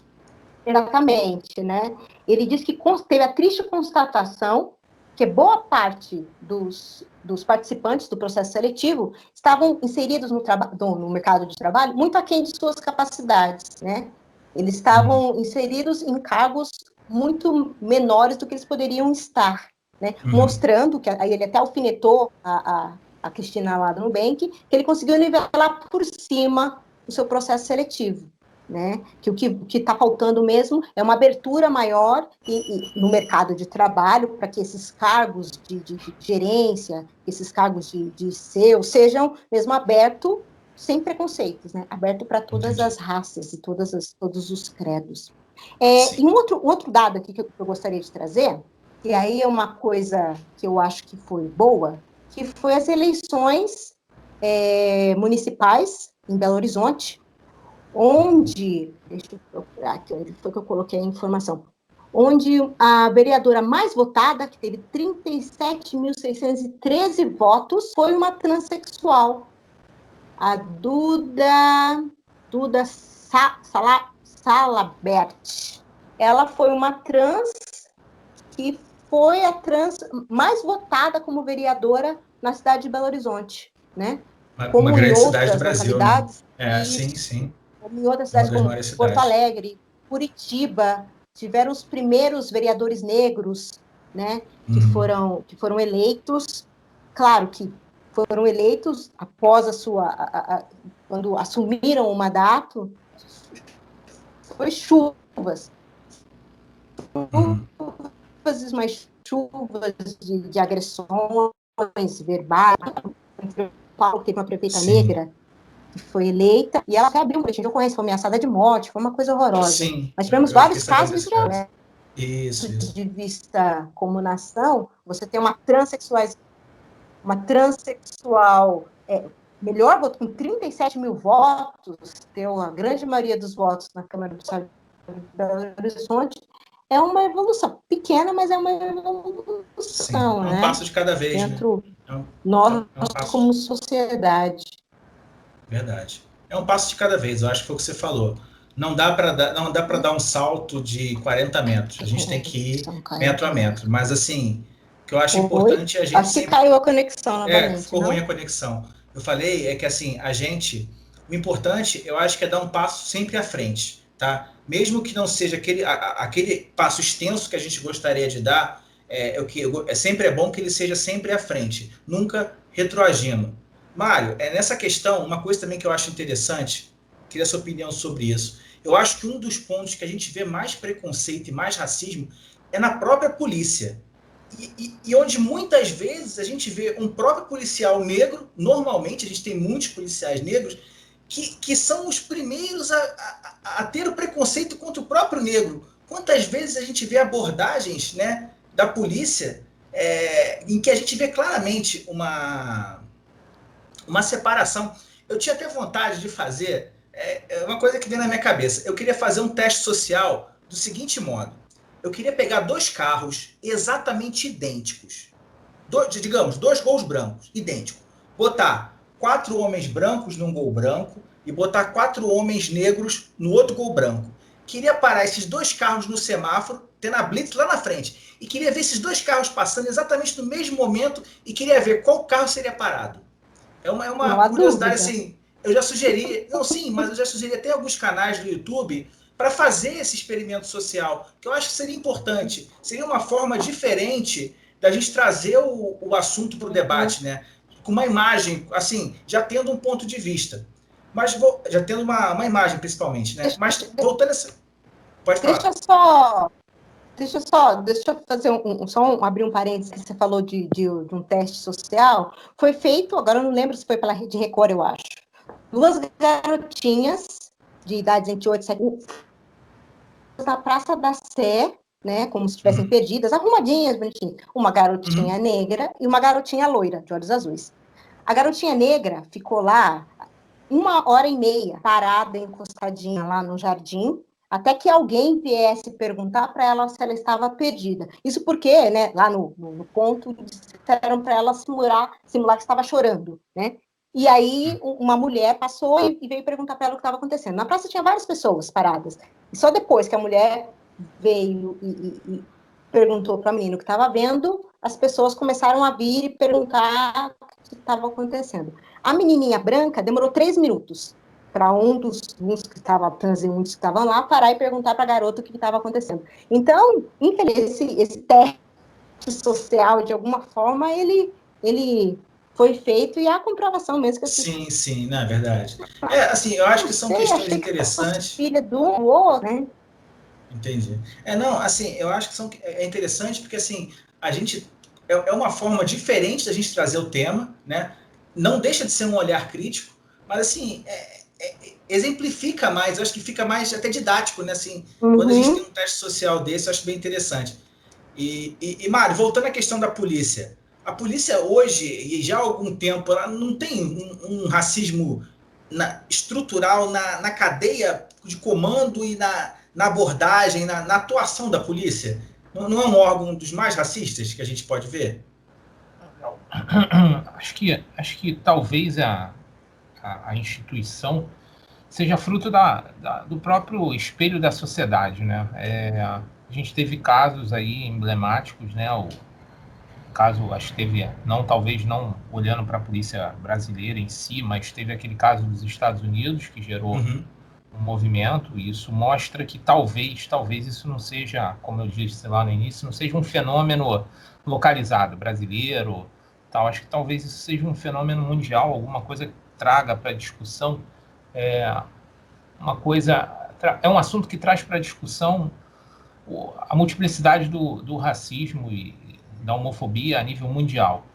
S2: Exatamente, né? Ele disse que teve a triste constatação que boa parte dos participantes do processo seletivo estavam inseridos no mercado de trabalho muito aquém de suas capacidades, né? Eles estavam inseridos em cargos muito menores do que eles poderiam estar, né? Mostrando que, aí ele até alfinetou a Cristina lá do Nubank, que ele conseguiu nivelar por cima o seu processo seletivo, né? Que o que está faltando mesmo é uma abertura maior no mercado de trabalho para que esses cargos de gerência, esses cargos de SEO sejam mesmo abertos sem preconceitos, né? Aberto para todas as raças e todos os credos. E um outro dado aqui que eu gostaria de trazer, e aí é uma coisa que eu acho que foi boa, que foi as eleições municipais em Belo Horizonte, onde, deixa eu procurar aqui, onde foi que eu coloquei a informação, onde a vereadora mais votada, que teve 37.613 votos, foi uma transexual, a Duda Salabert. Ela foi uma trans que foi a trans mais votada como vereadora na cidade de Belo Horizonte, né?
S1: Como uma grande cidade do Brasil, né?
S2: Sim,
S1: sim.
S2: Como em outras cidades como Porto Alegre, Curitiba, tiveram os primeiros vereadores negros, né? Que foram eleitos. Claro que foram eleitos após quando assumiram o mandato, foi chuvas, mais chuvas de agressões verbais. Paulo teve uma prefeita negra que foi eleita, e ela até abriu um boletim de ocorrência, foi ameaçada de morte, foi uma coisa horrorosa.
S1: Sim,
S2: mas tivemos vários casos de
S1: isso.
S2: De vista como nação, você tem uma transexual melhor voto, com 37 mil votos, ter a grande maioria dos votos na Câmara do Estado de Belo Horizonte, é uma evolução. Pequena, mas é uma evolução. Sim, é um
S1: passo de cada vez.
S2: Dentro nós, como sociedade.
S1: Verdade. É um passo de cada vez, eu acho que foi o que você falou. Não dá para dar um salto de 40 metros. A gente tem que ir metro a metro. Mas, assim, o que eu acho importante é a gente
S2: acho que caiu a conexão novamente.
S1: Ficou ruim a conexão. Eu falei é que, assim, o importante, eu acho que é dar um passo sempre à frente, tá? Mesmo que não seja aquele passo extenso que a gente gostaria de dar, sempre é bom que ele seja sempre à frente, nunca retroagindo. Mário, nessa questão, uma coisa também que eu acho interessante, queria a sua opinião sobre isso. Eu acho que um dos pontos que a gente vê mais preconceito e mais racismo é na própria polícia. E onde muitas vezes a gente vê um próprio policial negro, normalmente a gente tem muitos policiais negros, que são os primeiros a ter o preconceito contra o próprio negro. Quantas vezes a gente vê abordagens, né, da polícia em que a gente vê claramente uma separação. Eu tinha até vontade de fazer uma coisa que veio na minha cabeça. Eu queria fazer um teste social do seguinte modo. Eu queria pegar 2 carros exatamente idênticos. Digamos, 2 gols brancos, idênticos. Botar 4 homens brancos num gol branco e botar 4 homens negros no outro gol branco. Queria parar esses 2 carros no semáforo, tendo a blitz lá na frente. E queria ver esses 2 carros passando exatamente no mesmo momento e queria ver qual carro seria parado. É uma curiosidade, assim, eu já sugeri, mas eu já sugeri até alguns canais do YouTube para fazer esse experimento social, que eu acho que seria importante. Seria uma forma diferente da gente trazer o assunto para o debate, né? Com uma imagem, assim, já tendo um ponto de vista. Mas já tendo uma imagem, principalmente, né? Mas voltando a essa... Pode falar.
S2: Deixa eu fazer abrir um parênteses, que você falou de um teste social. Foi feito, agora eu não lembro se foi pela Rede Record, eu acho. 2 garotinhas de idade entre 8 e 7 anos na Praça da Sé, né, como se estivessem perdidas, arrumadinhas, bonitinhas. Uma garotinha negra e uma garotinha loira, de olhos azuis. A garotinha negra ficou lá 1h30 parada, encostadinha lá no jardim, até que alguém viesse perguntar para ela se ela estava perdida. Isso porque, né, lá no ponto, disseram para ela simular que estava chorando, né? E aí uma mulher passou e veio perguntar para ela o que estava acontecendo. Na praça tinha várias pessoas paradas. E só depois que a mulher veio e perguntou para a menina o que estava vendo, as pessoas começaram a vir e perguntar o que estava acontecendo. A menininha branca demorou 3 minutos para um dos que transeuntes que estavam lá parar e perguntar para a garota o que estava acontecendo. Então, infelizmente, esse teste social, de alguma forma, ele foi feito e há a comprovação mesmo. Que
S1: sim, não é verdade. Assim, eu acho que são questões interessantes.
S2: Filha do outro, né?
S1: Entendi. Assim, eu acho que é interessante porque, assim, a gente... É uma forma diferente da gente trazer o tema, né? Não deixa de ser um olhar crítico, mas, assim, exemplifica mais, eu acho que fica mais até didático, né? Assim, quando a gente tem um teste social desse, eu acho bem interessante. E Mário, voltando à questão da polícia. A polícia hoje, e já há algum tempo, ela não tem um racismo estrutural na cadeia de comando e na abordagem, na atuação da polícia? Não é um órgão dos mais racistas que a gente pode ver?
S3: Acho que talvez a instituição seja fruto do próprio espelho da sociedade, né? A gente teve casos aí emblemáticos, né? O caso, acho que teve, talvez não olhando para a polícia brasileira em si, mas teve aquele caso dos Estados Unidos que gerou um movimento, e isso mostra que talvez isso não seja, como eu disse lá no início, não seja um fenômeno localizado, brasileiro, tal. Acho que talvez isso seja um fenômeno mundial, alguma coisa que traga para a discussão, é um assunto que traz para a discussão a multiplicidade do racismo e da homofobia a nível mundial.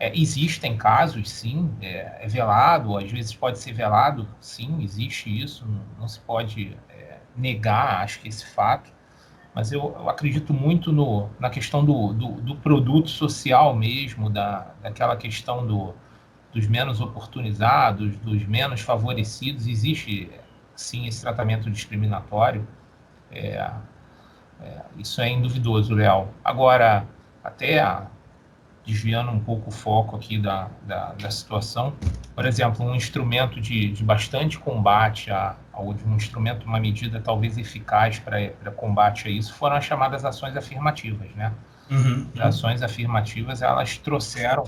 S3: Existem casos, sim, é velado, às vezes pode ser velado, sim, existe isso, não se pode negar, acho que esse fato, mas eu acredito muito na questão do produto social mesmo, daquela questão dos menos oportunizados, dos menos favorecidos. Existe, sim, esse tratamento discriminatório, isso é induvidoso, Léo. Agora, até desviando um pouco o foco aqui da situação, por exemplo, um instrumento de bastante combate, um instrumento, uma medida talvez eficaz para combate a isso, foram as chamadas ações afirmativas, né? As ações afirmativas, elas trouxeram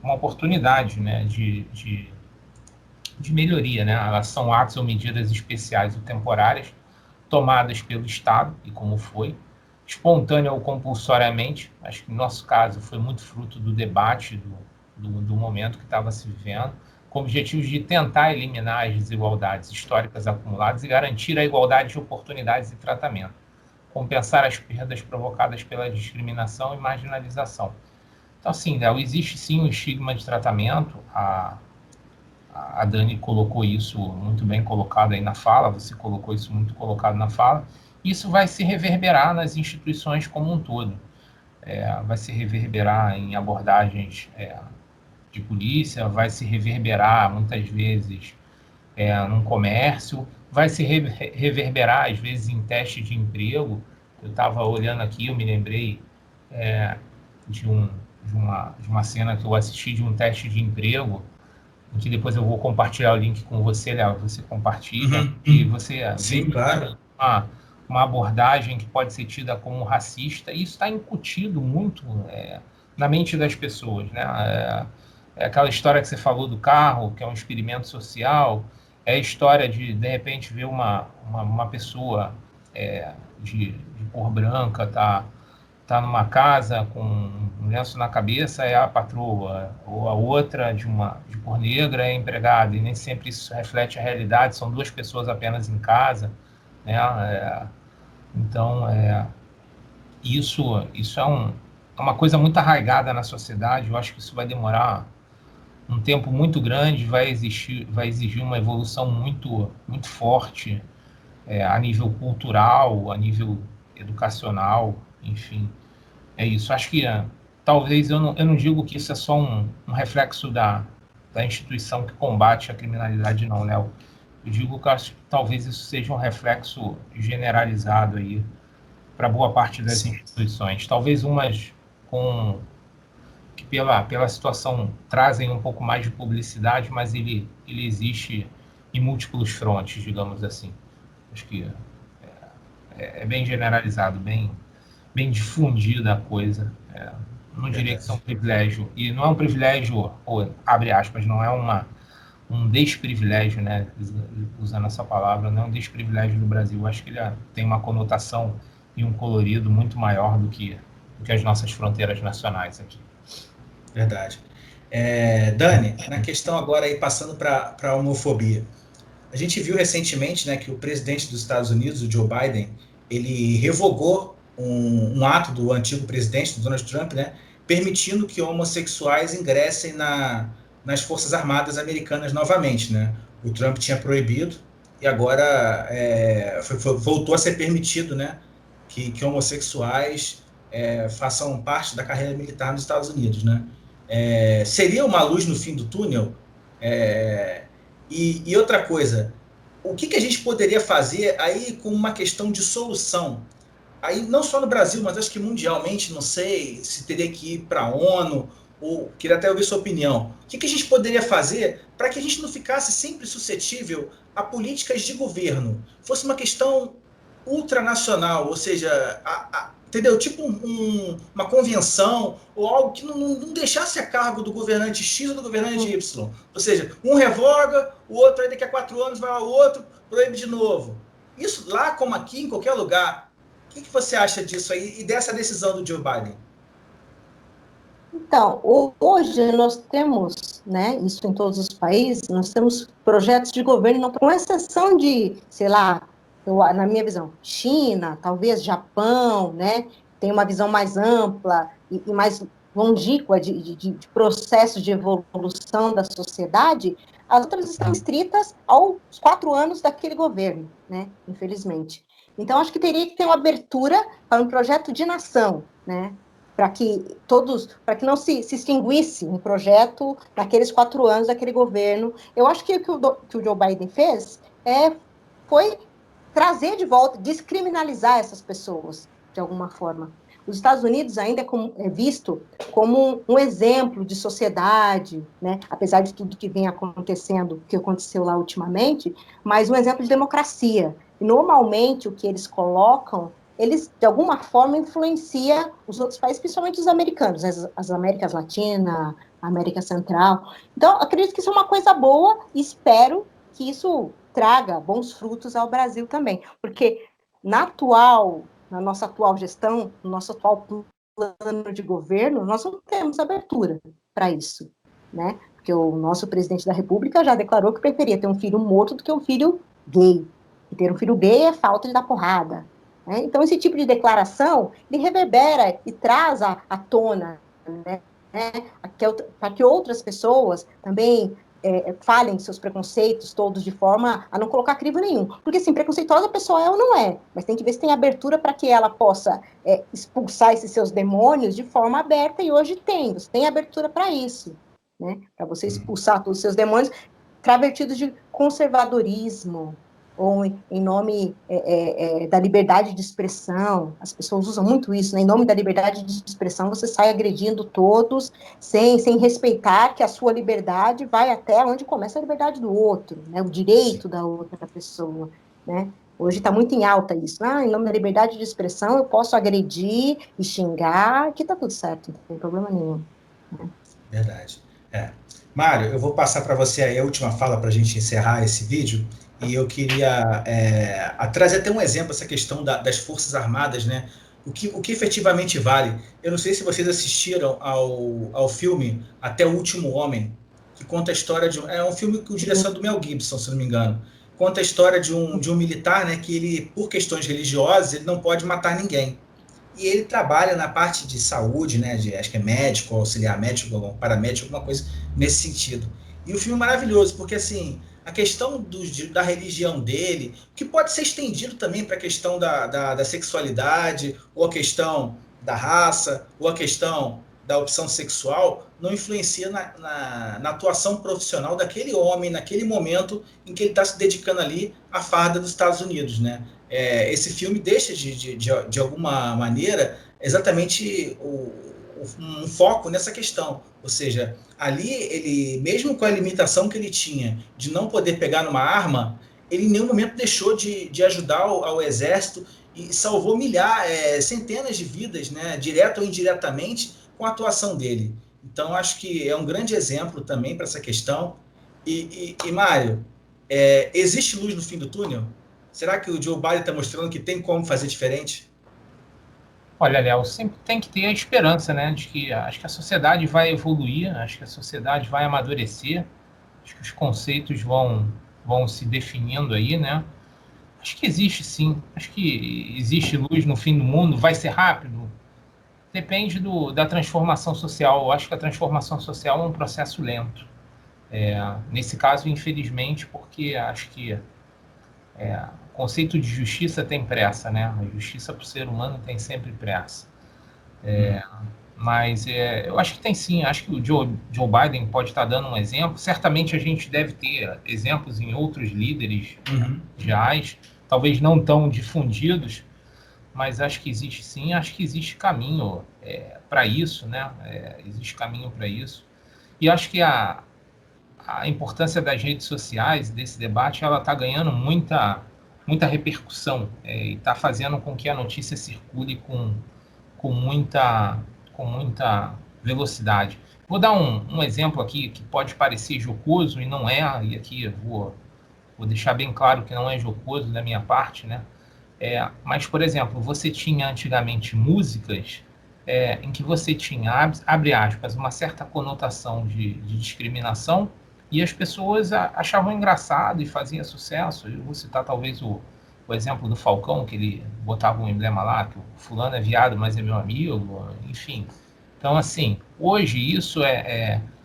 S3: uma oportunidade, né, de melhoria, né? Elas são atos ou medidas especiais ou temporárias tomadas pelo Estado, e como foi, espontânea ou compulsoriamente. Acho que no nosso caso foi muito fruto do debate do momento que estava se vivendo, com objetivos de tentar eliminar as desigualdades históricas acumuladas e garantir a igualdade de oportunidades e tratamento, compensar as perdas provocadas pela discriminação e marginalização. Então, assim, Léo, existe sim um estigma de tratamento. A Dani colocou isso muito bem colocado aí na fala, você colocou isso muito colocado na fala. Isso vai se reverberar nas instituições como um todo. Vai se reverberar em abordagens de polícia, vai se reverberar, muitas vezes, num comércio, vai se reverberar, às vezes, em teste de emprego. Eu estava olhando aqui, eu me lembrei de uma cena que eu assisti de um teste de emprego, em que depois eu vou compartilhar o link com você, Léo, você compartilha, e você
S1: Sim, claro.
S3: uma abordagem que pode ser tida como racista, e isso está incutido muito na mente das pessoas, né? É aquela história que você falou do carro, que é um experimento social, é a história de repente, ver uma pessoa de cor branca tá numa casa com um lenço na cabeça, é a patroa, ou a outra de cor negra é empregada, e nem sempre isso reflete a realidade, são duas pessoas apenas em casa, né? Então, isso é uma coisa muito arraigada na sociedade. Eu acho que isso vai demorar um tempo muito grande, vai exigir uma evolução muito, muito forte a nível cultural, a nível educacional, enfim. É isso. Acho que talvez eu não digo que isso é só um reflexo da instituição que combate a criminalidade, não, Léo. Eu digo que acho que talvez isso seja um reflexo generalizado aí para boa parte das instituições. Talvez umas que pela situação trazem um pouco mais de publicidade, mas ele existe em múltiplos frontes, digamos assim. Acho que é bem generalizado, bem difundida a coisa. Não diria que é um privilégio. E não é um privilégio, ou, abre aspas, não é um desprivilégio, né? Usando essa palavra, não é um desprivilégio do Brasil. Acho que ele tem uma conotação e um colorido muito maior do que as nossas fronteiras nacionais aqui.
S1: Verdade. Dani, na questão agora aí, passando para a homofobia. A gente viu recentemente, né, que o presidente dos Estados Unidos, o Joe Biden, ele revogou um ato do antigo presidente, do Donald Trump, né, permitindo que homossexuais ingressem nas Forças Armadas Americanas novamente, né? O Trump tinha proibido e agora voltou a ser permitido, né, que homossexuais façam parte da carreira militar nos Estados Unidos, né? Seria uma luz no fim do túnel E outra coisa, o que a gente poderia fazer aí com uma questão de solução? Aí não só no Brasil, mas acho que mundialmente, não sei se teria que ir para a ONU, ou queria até ouvir sua opinião. O que a gente poderia fazer para que a gente não ficasse sempre suscetível a políticas de governo? Fosse uma questão ultranacional, ou seja, entendeu? Tipo uma convenção ou algo que não deixasse a cargo do governante X ou do governante Y. Ou seja, um revoga, o outro aí daqui a 4 anos vai ao outro, proíbe de novo. Isso lá como aqui, em qualquer lugar. O que você acha disso aí e dessa decisão do Joe Biden?
S2: Então, hoje nós temos, né, isso em todos os países, nós temos projetos de governo, com exceção de, sei lá, na minha visão, China, talvez Japão, né, tem uma visão mais ampla e mais longínqua de processos de evolução da sociedade, as outras estão estritas aos 4 anos daquele governo, né, infelizmente. Então, acho que teria que ter uma abertura para um projeto de nação, né, para que não se extinguisse um projeto naqueles 4 anos daquele governo. Eu acho que o que o Joe Biden fez foi trazer de volta, descriminalizar essas pessoas, de alguma forma. Os Estados Unidos ainda é visto como um exemplo de sociedade, né? Apesar de tudo que vem acontecendo, que aconteceu lá ultimamente, mas um exemplo de democracia. E, normalmente, o que eles colocam, eles, de alguma forma, influenciam os outros países, principalmente os americanos, as Américas Latina, a América Central. Então, acredito que isso é uma coisa boa e espero que isso traga bons frutos ao Brasil também, porque na nossa atual gestão, no nosso atual plano de governo, nós não temos abertura para isso, né? Porque o nosso presidente da República já declarou que preferia ter um filho morto do que um filho gay. E ter um filho gay é falta de dar porrada. Né? Então, esse tipo de declaração, ele reverbera e traz à tona, né? Para que outras pessoas também falem seus preconceitos todos de forma a não colocar crivo nenhum. Porque, assim, preconceituosa a pessoa é ou não é, mas tem que ver se tem abertura para que ela possa expulsar esses seus demônios de forma aberta, e hoje você tem abertura para isso, né? Para você expulsar todos os seus demônios travestidos de conservadorismo, ou em nome da liberdade de expressão. As pessoas usam muito isso, né? Em nome da liberdade de expressão, você sai agredindo todos, sem respeitar que a sua liberdade vai até onde começa a liberdade do outro, né? O direito da outra pessoa, né? Hoje está muito em alta isso. Em nome da liberdade de expressão, eu posso agredir e xingar, que está tudo certo, não tem problema nenhum.
S1: Né? Verdade. Mário, eu vou passar para você aí a última fala para a gente encerrar esse vídeo. E eu queria trazer até um exemplo, essa questão das Forças Armadas, né? O que efetivamente vale. Eu não sei se vocês assistiram ao filme Até o Último Homem, que conta a história de... É um filme com direção do Mel Gibson, se não me engano. Conta a história de um militar, né, que ele, por questões religiosas, ele não pode matar ninguém. E ele trabalha na parte de saúde, né, acho que é médico, auxiliar médico, paramédico, alguma coisa nesse sentido. E o filme é maravilhoso, porque assim, a questão da religião dele, que pode ser estendido também para a questão da sexualidade, ou a questão da raça, ou a questão da opção sexual, não influencia na atuação profissional daquele homem, naquele momento em que ele está se dedicando ali à farda dos Estados Unidos, né? Esse filme deixa, de alguma maneira, exatamente um foco nessa questão. Ou seja, ali, ele, mesmo com a limitação que ele tinha de não poder pegar numa arma, ele em nenhum momento deixou de ajudar ao exército e salvou centenas de vidas, né, direto ou indiretamente, com a atuação dele. Então, acho que é um grande exemplo também para essa questão. E Mário, existe luz no fim do túnel? Será que o Joe Biden está mostrando que tem como fazer diferente?
S3: Olha, Léo, sempre tem que ter a esperança, né? De que acho que a sociedade vai evoluir, acho que a sociedade vai amadurecer, acho que os conceitos vão se definindo aí, né? Acho que existe sim, acho que existe luz no fim do mundo, vai ser rápido? Depende da transformação social. Eu acho que a transformação social é um processo lento. Nesse caso, infelizmente, porque acho que o conceito de justiça tem pressa, né? A justiça para o ser humano tem sempre pressa. Mas eu acho que tem sim, acho que o Joe Biden pode estar dando um exemplo. Certamente a gente deve ter exemplos em outros líderes mundiais, talvez não tão difundidos, mas acho que existe sim, acho que existe caminho para isso, né? Existe caminho para isso. E acho que a importância das redes sociais, desse debate, ela está ganhando muita repercussão e está fazendo com que a notícia circule com muita velocidade. Vou dar um exemplo aqui que pode parecer jocoso e não é, e aqui eu vou deixar bem claro que não é jocoso da minha parte, né? Mas, por exemplo, você tinha antigamente músicas em que você tinha, abre aspas, uma certa conotação de discriminação e as pessoas achavam engraçado e fazia sucesso. Eu vou citar talvez o exemplo do Falcão, que ele botava um emblema lá, que o fulano é viado, mas é meu amigo, enfim. Então, assim, hoje isso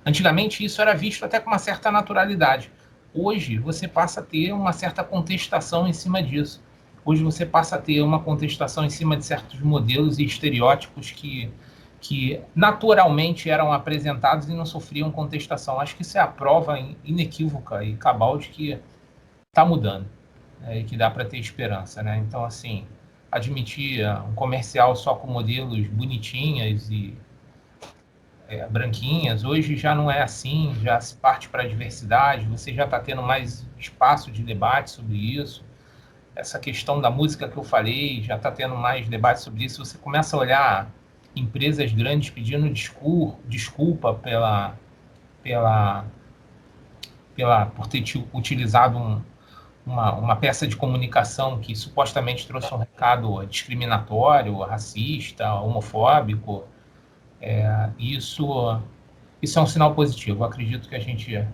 S3: antigamente isso era visto até com uma certa naturalidade. Hoje você passa a ter uma certa contestação em cima disso. Hoje você passa a ter uma contestação em cima de certos modelos e estereótipos que naturalmente eram apresentados e não sofriam contestação. Acho que isso é a prova inequívoca e cabal de que está mudando, e que dá para ter esperança, né? Então, assim, admitir um comercial só com modelos bonitinhas e branquinhas, hoje já não é assim, já se parte para a diversidade, você já está tendo mais espaço de debate sobre isso. Essa questão da música que eu falei, já está tendo mais debate sobre isso. Você começa a olhar empresas grandes pedindo desculpa por ter utilizado uma peça de comunicação que supostamente trouxe um recado discriminatório, racista, homofóbico. Isso é um sinal positivo. Eu acredito que a gente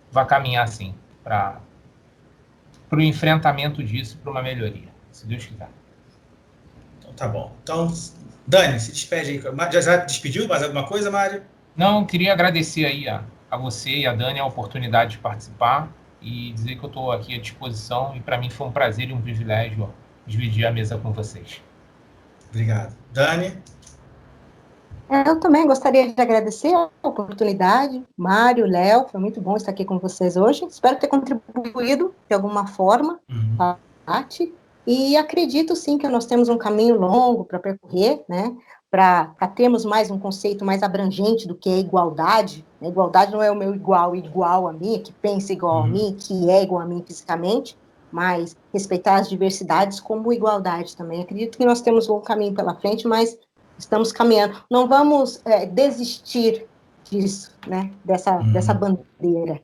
S3: vai caminhar, assim, para o enfrentamento disso, para uma melhoria, se Deus quiser.
S1: Então tá bom. Então, Dani, se despede aí. Já despediu mais alguma coisa, Mário?
S3: Não, queria agradecer aí a você e a Dani a oportunidade de participar e dizer que eu estou aqui à disposição e para mim foi um prazer e um privilégio dividir a mesa com vocês.
S1: Obrigado. Dani?
S2: Eu também gostaria de agradecer a oportunidade, Mário, Léo, foi muito bom estar aqui com vocês hoje. Espero ter contribuído de alguma forma, Tati, e acredito sim que nós temos um caminho longo para percorrer, né? Para termos mais um conceito mais abrangente do que é igualdade. Igualdade não é o meu igual a mim, que pensa igual a mim, que é igual a mim fisicamente, mas respeitar as diversidades como igualdade também. Acredito que nós temos um caminho pela frente, mas estamos caminhando. Não vamos desistir disso, né? Dessa bandeira.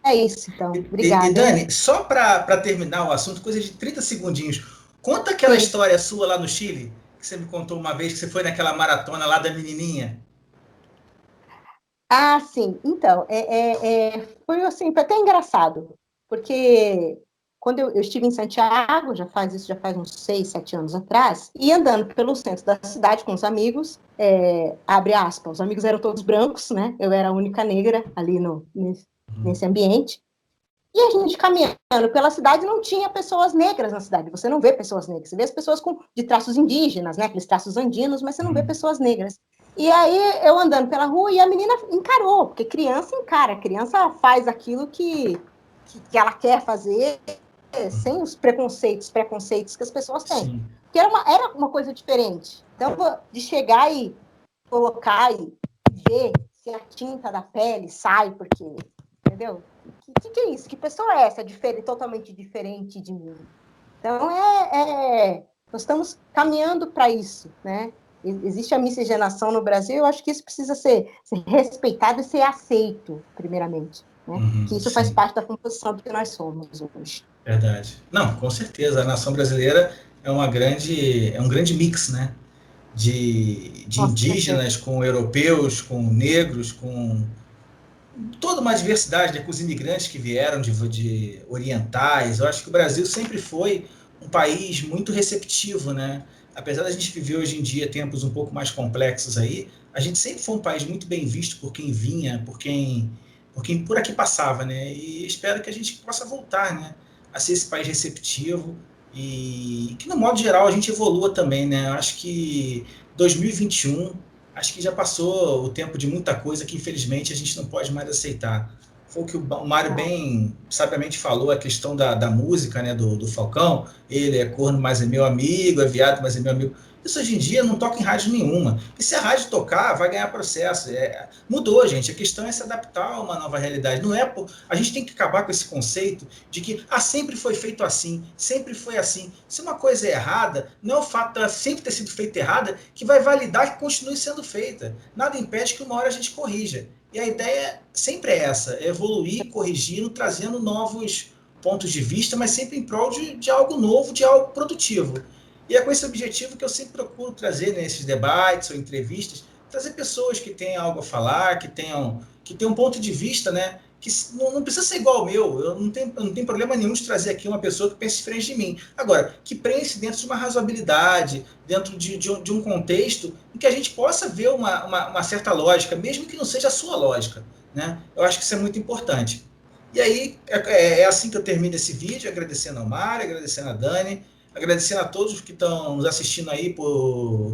S2: É isso, então. Obrigada.
S1: E Dani, só para terminar o assunto, coisa de 30 segundinhos. Conta aquela história sua lá no Chile, que você me contou uma vez, que você foi naquela maratona lá da menininha.
S2: Ah, sim. Então, foi assim, foi até engraçado, porque quando eu estive em Santiago, já faz uns 6, 7 anos atrás, e andando pelo centro da cidade com os amigos, abre aspas, os amigos eram todos brancos, né? Eu era a única negra ali nesse ambiente. E a gente caminhando pela cidade, não tinha pessoas negras na cidade. Você não vê pessoas negras. Você vê as pessoas de traços indígenas, né? Aqueles traços andinos, mas você não vê pessoas negras. E aí, eu andando pela rua, e a menina encarou, porque criança encara. Criança faz aquilo que ela quer fazer, sem os preconceitos que as pessoas têm. Sim. Porque era uma coisa diferente. Então, de chegar e colocar e ver se a tinta da pele sai, porque... Entendeu? O que é isso? Que pessoa é essa? Totalmente diferente de mim. Então, nós estamos caminhando para isso, né? Existe a miscigenação no Brasil, eu acho que isso precisa ser respeitado e ser aceito, primeiramente. Né? Que isso faz parte da composição do que nós somos hoje.
S1: Verdade. Não, com certeza. A nação brasileira é um grande mix, né? De indígenas com europeus, com negros, com toda uma diversidade, né, com os imigrantes que vieram de orientais. Eu acho que o Brasil sempre foi um país muito receptivo, né? Apesar da gente viver hoje em dia tempos um pouco mais complexos aí, a gente sempre foi um país muito bem visto por quem vinha, por quem por aqui passava, né? E espero que a gente possa voltar, né, a ser esse país receptivo e que, no modo geral, a gente evolua também, né? Eu acho que 2021 acho que já passou o tempo de muita coisa que, infelizmente, a gente não pode mais aceitar. Foi o que o Mário bem sabiamente falou, a questão da música, né, do Falcão. Ele é corno, mas é meu amigo, é viado, mas é meu amigo. Isso hoje em dia não toca em rádio nenhuma. E se a rádio tocar, vai ganhar processo. Mudou, gente. A questão é se adaptar a uma nova realidade. Não é a gente tem que acabar com esse conceito de que sempre foi feito assim, sempre foi assim. Se uma coisa é errada, não é o fato de ela sempre ter sido feita errada que vai validar que continue sendo feita. Nada impede que uma hora a gente corrija. E a ideia sempre é essa, é evoluir, corrigindo, trazendo novos pontos de vista, mas sempre em prol de algo novo, de algo produtivo. E é com esse objetivo que eu sempre procuro trazer nesses debates ou entrevistas, trazer pessoas que tenham algo a falar, que tenham um ponto de vista, né, que não precisa ser igual ao meu. Eu não tenho problema nenhum de trazer aqui uma pessoa que pense diferente de mim. Agora, que pense dentro de uma razoabilidade, dentro de um contexto em que a gente possa ver uma certa lógica, mesmo que não seja a sua lógica, né? Eu acho que isso é muito importante. E aí, é assim que eu termino esse vídeo, agradecendo ao Mário, agradecendo a Dani, agradecendo a todos que estão nos assistindo aí,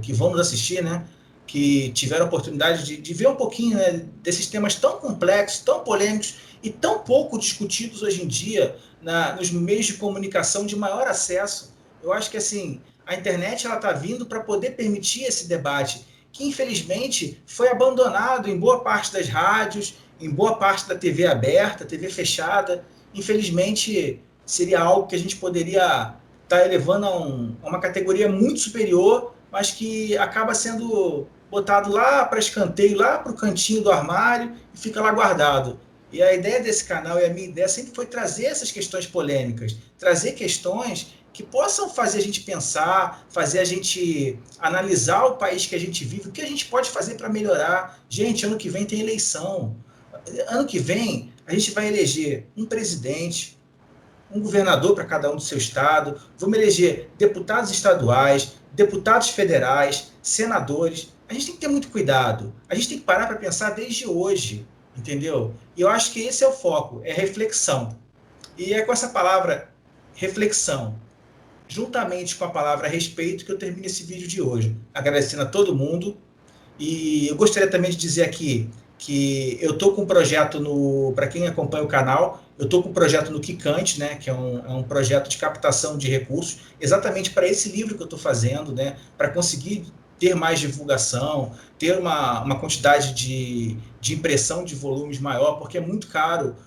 S1: que vão nos assistir, né? Que tiveram a oportunidade de ver um pouquinho, né, desses temas tão complexos, tão polêmicos e tão pouco discutidos hoje em dia nos meios de comunicação de maior acesso. Eu acho que assim, a internet está vindo para poder permitir esse debate, que infelizmente foi abandonado em boa parte das rádios, em boa parte da TV aberta, TV fechada. Infelizmente, seria algo que a gente poderia estar elevando a uma categoria muito superior, mas que acaba sendo botado lá para escanteio, lá para o cantinho do armário e fica lá guardado. E a ideia desse canal e a minha ideia sempre foi trazer essas questões polêmicas, trazer questões que possam fazer a gente pensar, fazer a gente analisar o país que a gente vive, o que a gente pode fazer para melhorar. Gente, ano que vem tem eleição. Ano que vem a gente vai eleger um presidente, um governador para cada um do seu estado, vamos eleger deputados estaduais, deputados federais, senadores. A gente tem que ter muito cuidado. A gente tem que parar para pensar desde hoje, entendeu? E eu acho que esse é o foco, é reflexão. E é com essa palavra reflexão, juntamente com a palavra respeito, que eu termino esse vídeo de hoje. Agradecendo a todo mundo. E eu gostaria também de dizer aqui que eu estou com um projeto para quem acompanha o canal, eu estou com um projeto no Kikante, né, que é um projeto de captação de recursos, exatamente para esse livro que eu estou fazendo, né, para conseguir ter mais divulgação, ter uma quantidade de impressão de volumes maior, porque é muito caro.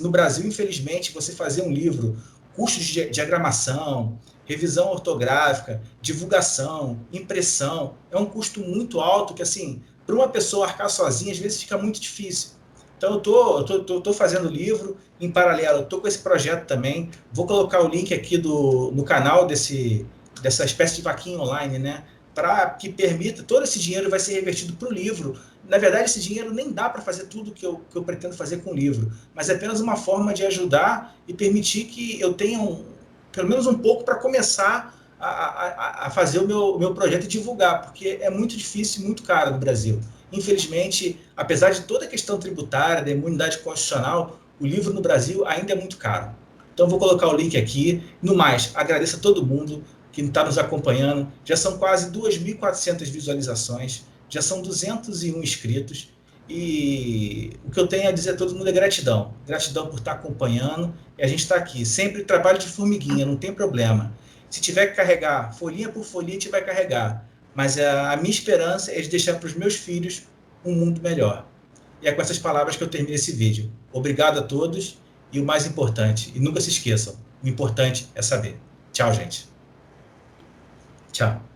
S1: No Brasil, infelizmente, você fazer um livro, custos de diagramação, revisão ortográfica, divulgação, impressão, é um custo muito alto que, assim, para uma pessoa arcar sozinha, às vezes fica muito difícil. Então, eu tô fazendo o livro, em paralelo, eu estou com esse projeto também. Vou colocar o link aqui no canal dessa espécie de vaquinha online, né? Para que permita, todo esse dinheiro vai ser revertido para o livro. Na verdade, esse dinheiro nem dá para fazer tudo que eu pretendo fazer com o livro, mas é apenas uma forma de ajudar e permitir que eu tenha pelo menos um pouco para começar a fazer o meu projeto e divulgar, porque é muito difícil e muito caro no Brasil. Infelizmente, apesar de toda a questão tributária, da imunidade constitucional, o livro no Brasil ainda é muito caro. Então, vou colocar o link aqui. No mais, agradeço a todo mundo que está nos acompanhando. Já são quase 2.400 visualizações, já são 201 inscritos. E o que eu tenho a dizer a todo mundo é gratidão. Gratidão por estar acompanhando. E a gente está aqui. Sempre trabalho de formiguinha, não tem problema. Se tiver que carregar folhinha por folhinha, a gente vai carregar. Mas a minha esperança é de deixar para os meus filhos um mundo melhor. E é com essas palavras que eu termino esse vídeo. Obrigado a todos. E o mais importante, e nunca se esqueçam, o importante é saber. Tchau, gente. Tchau.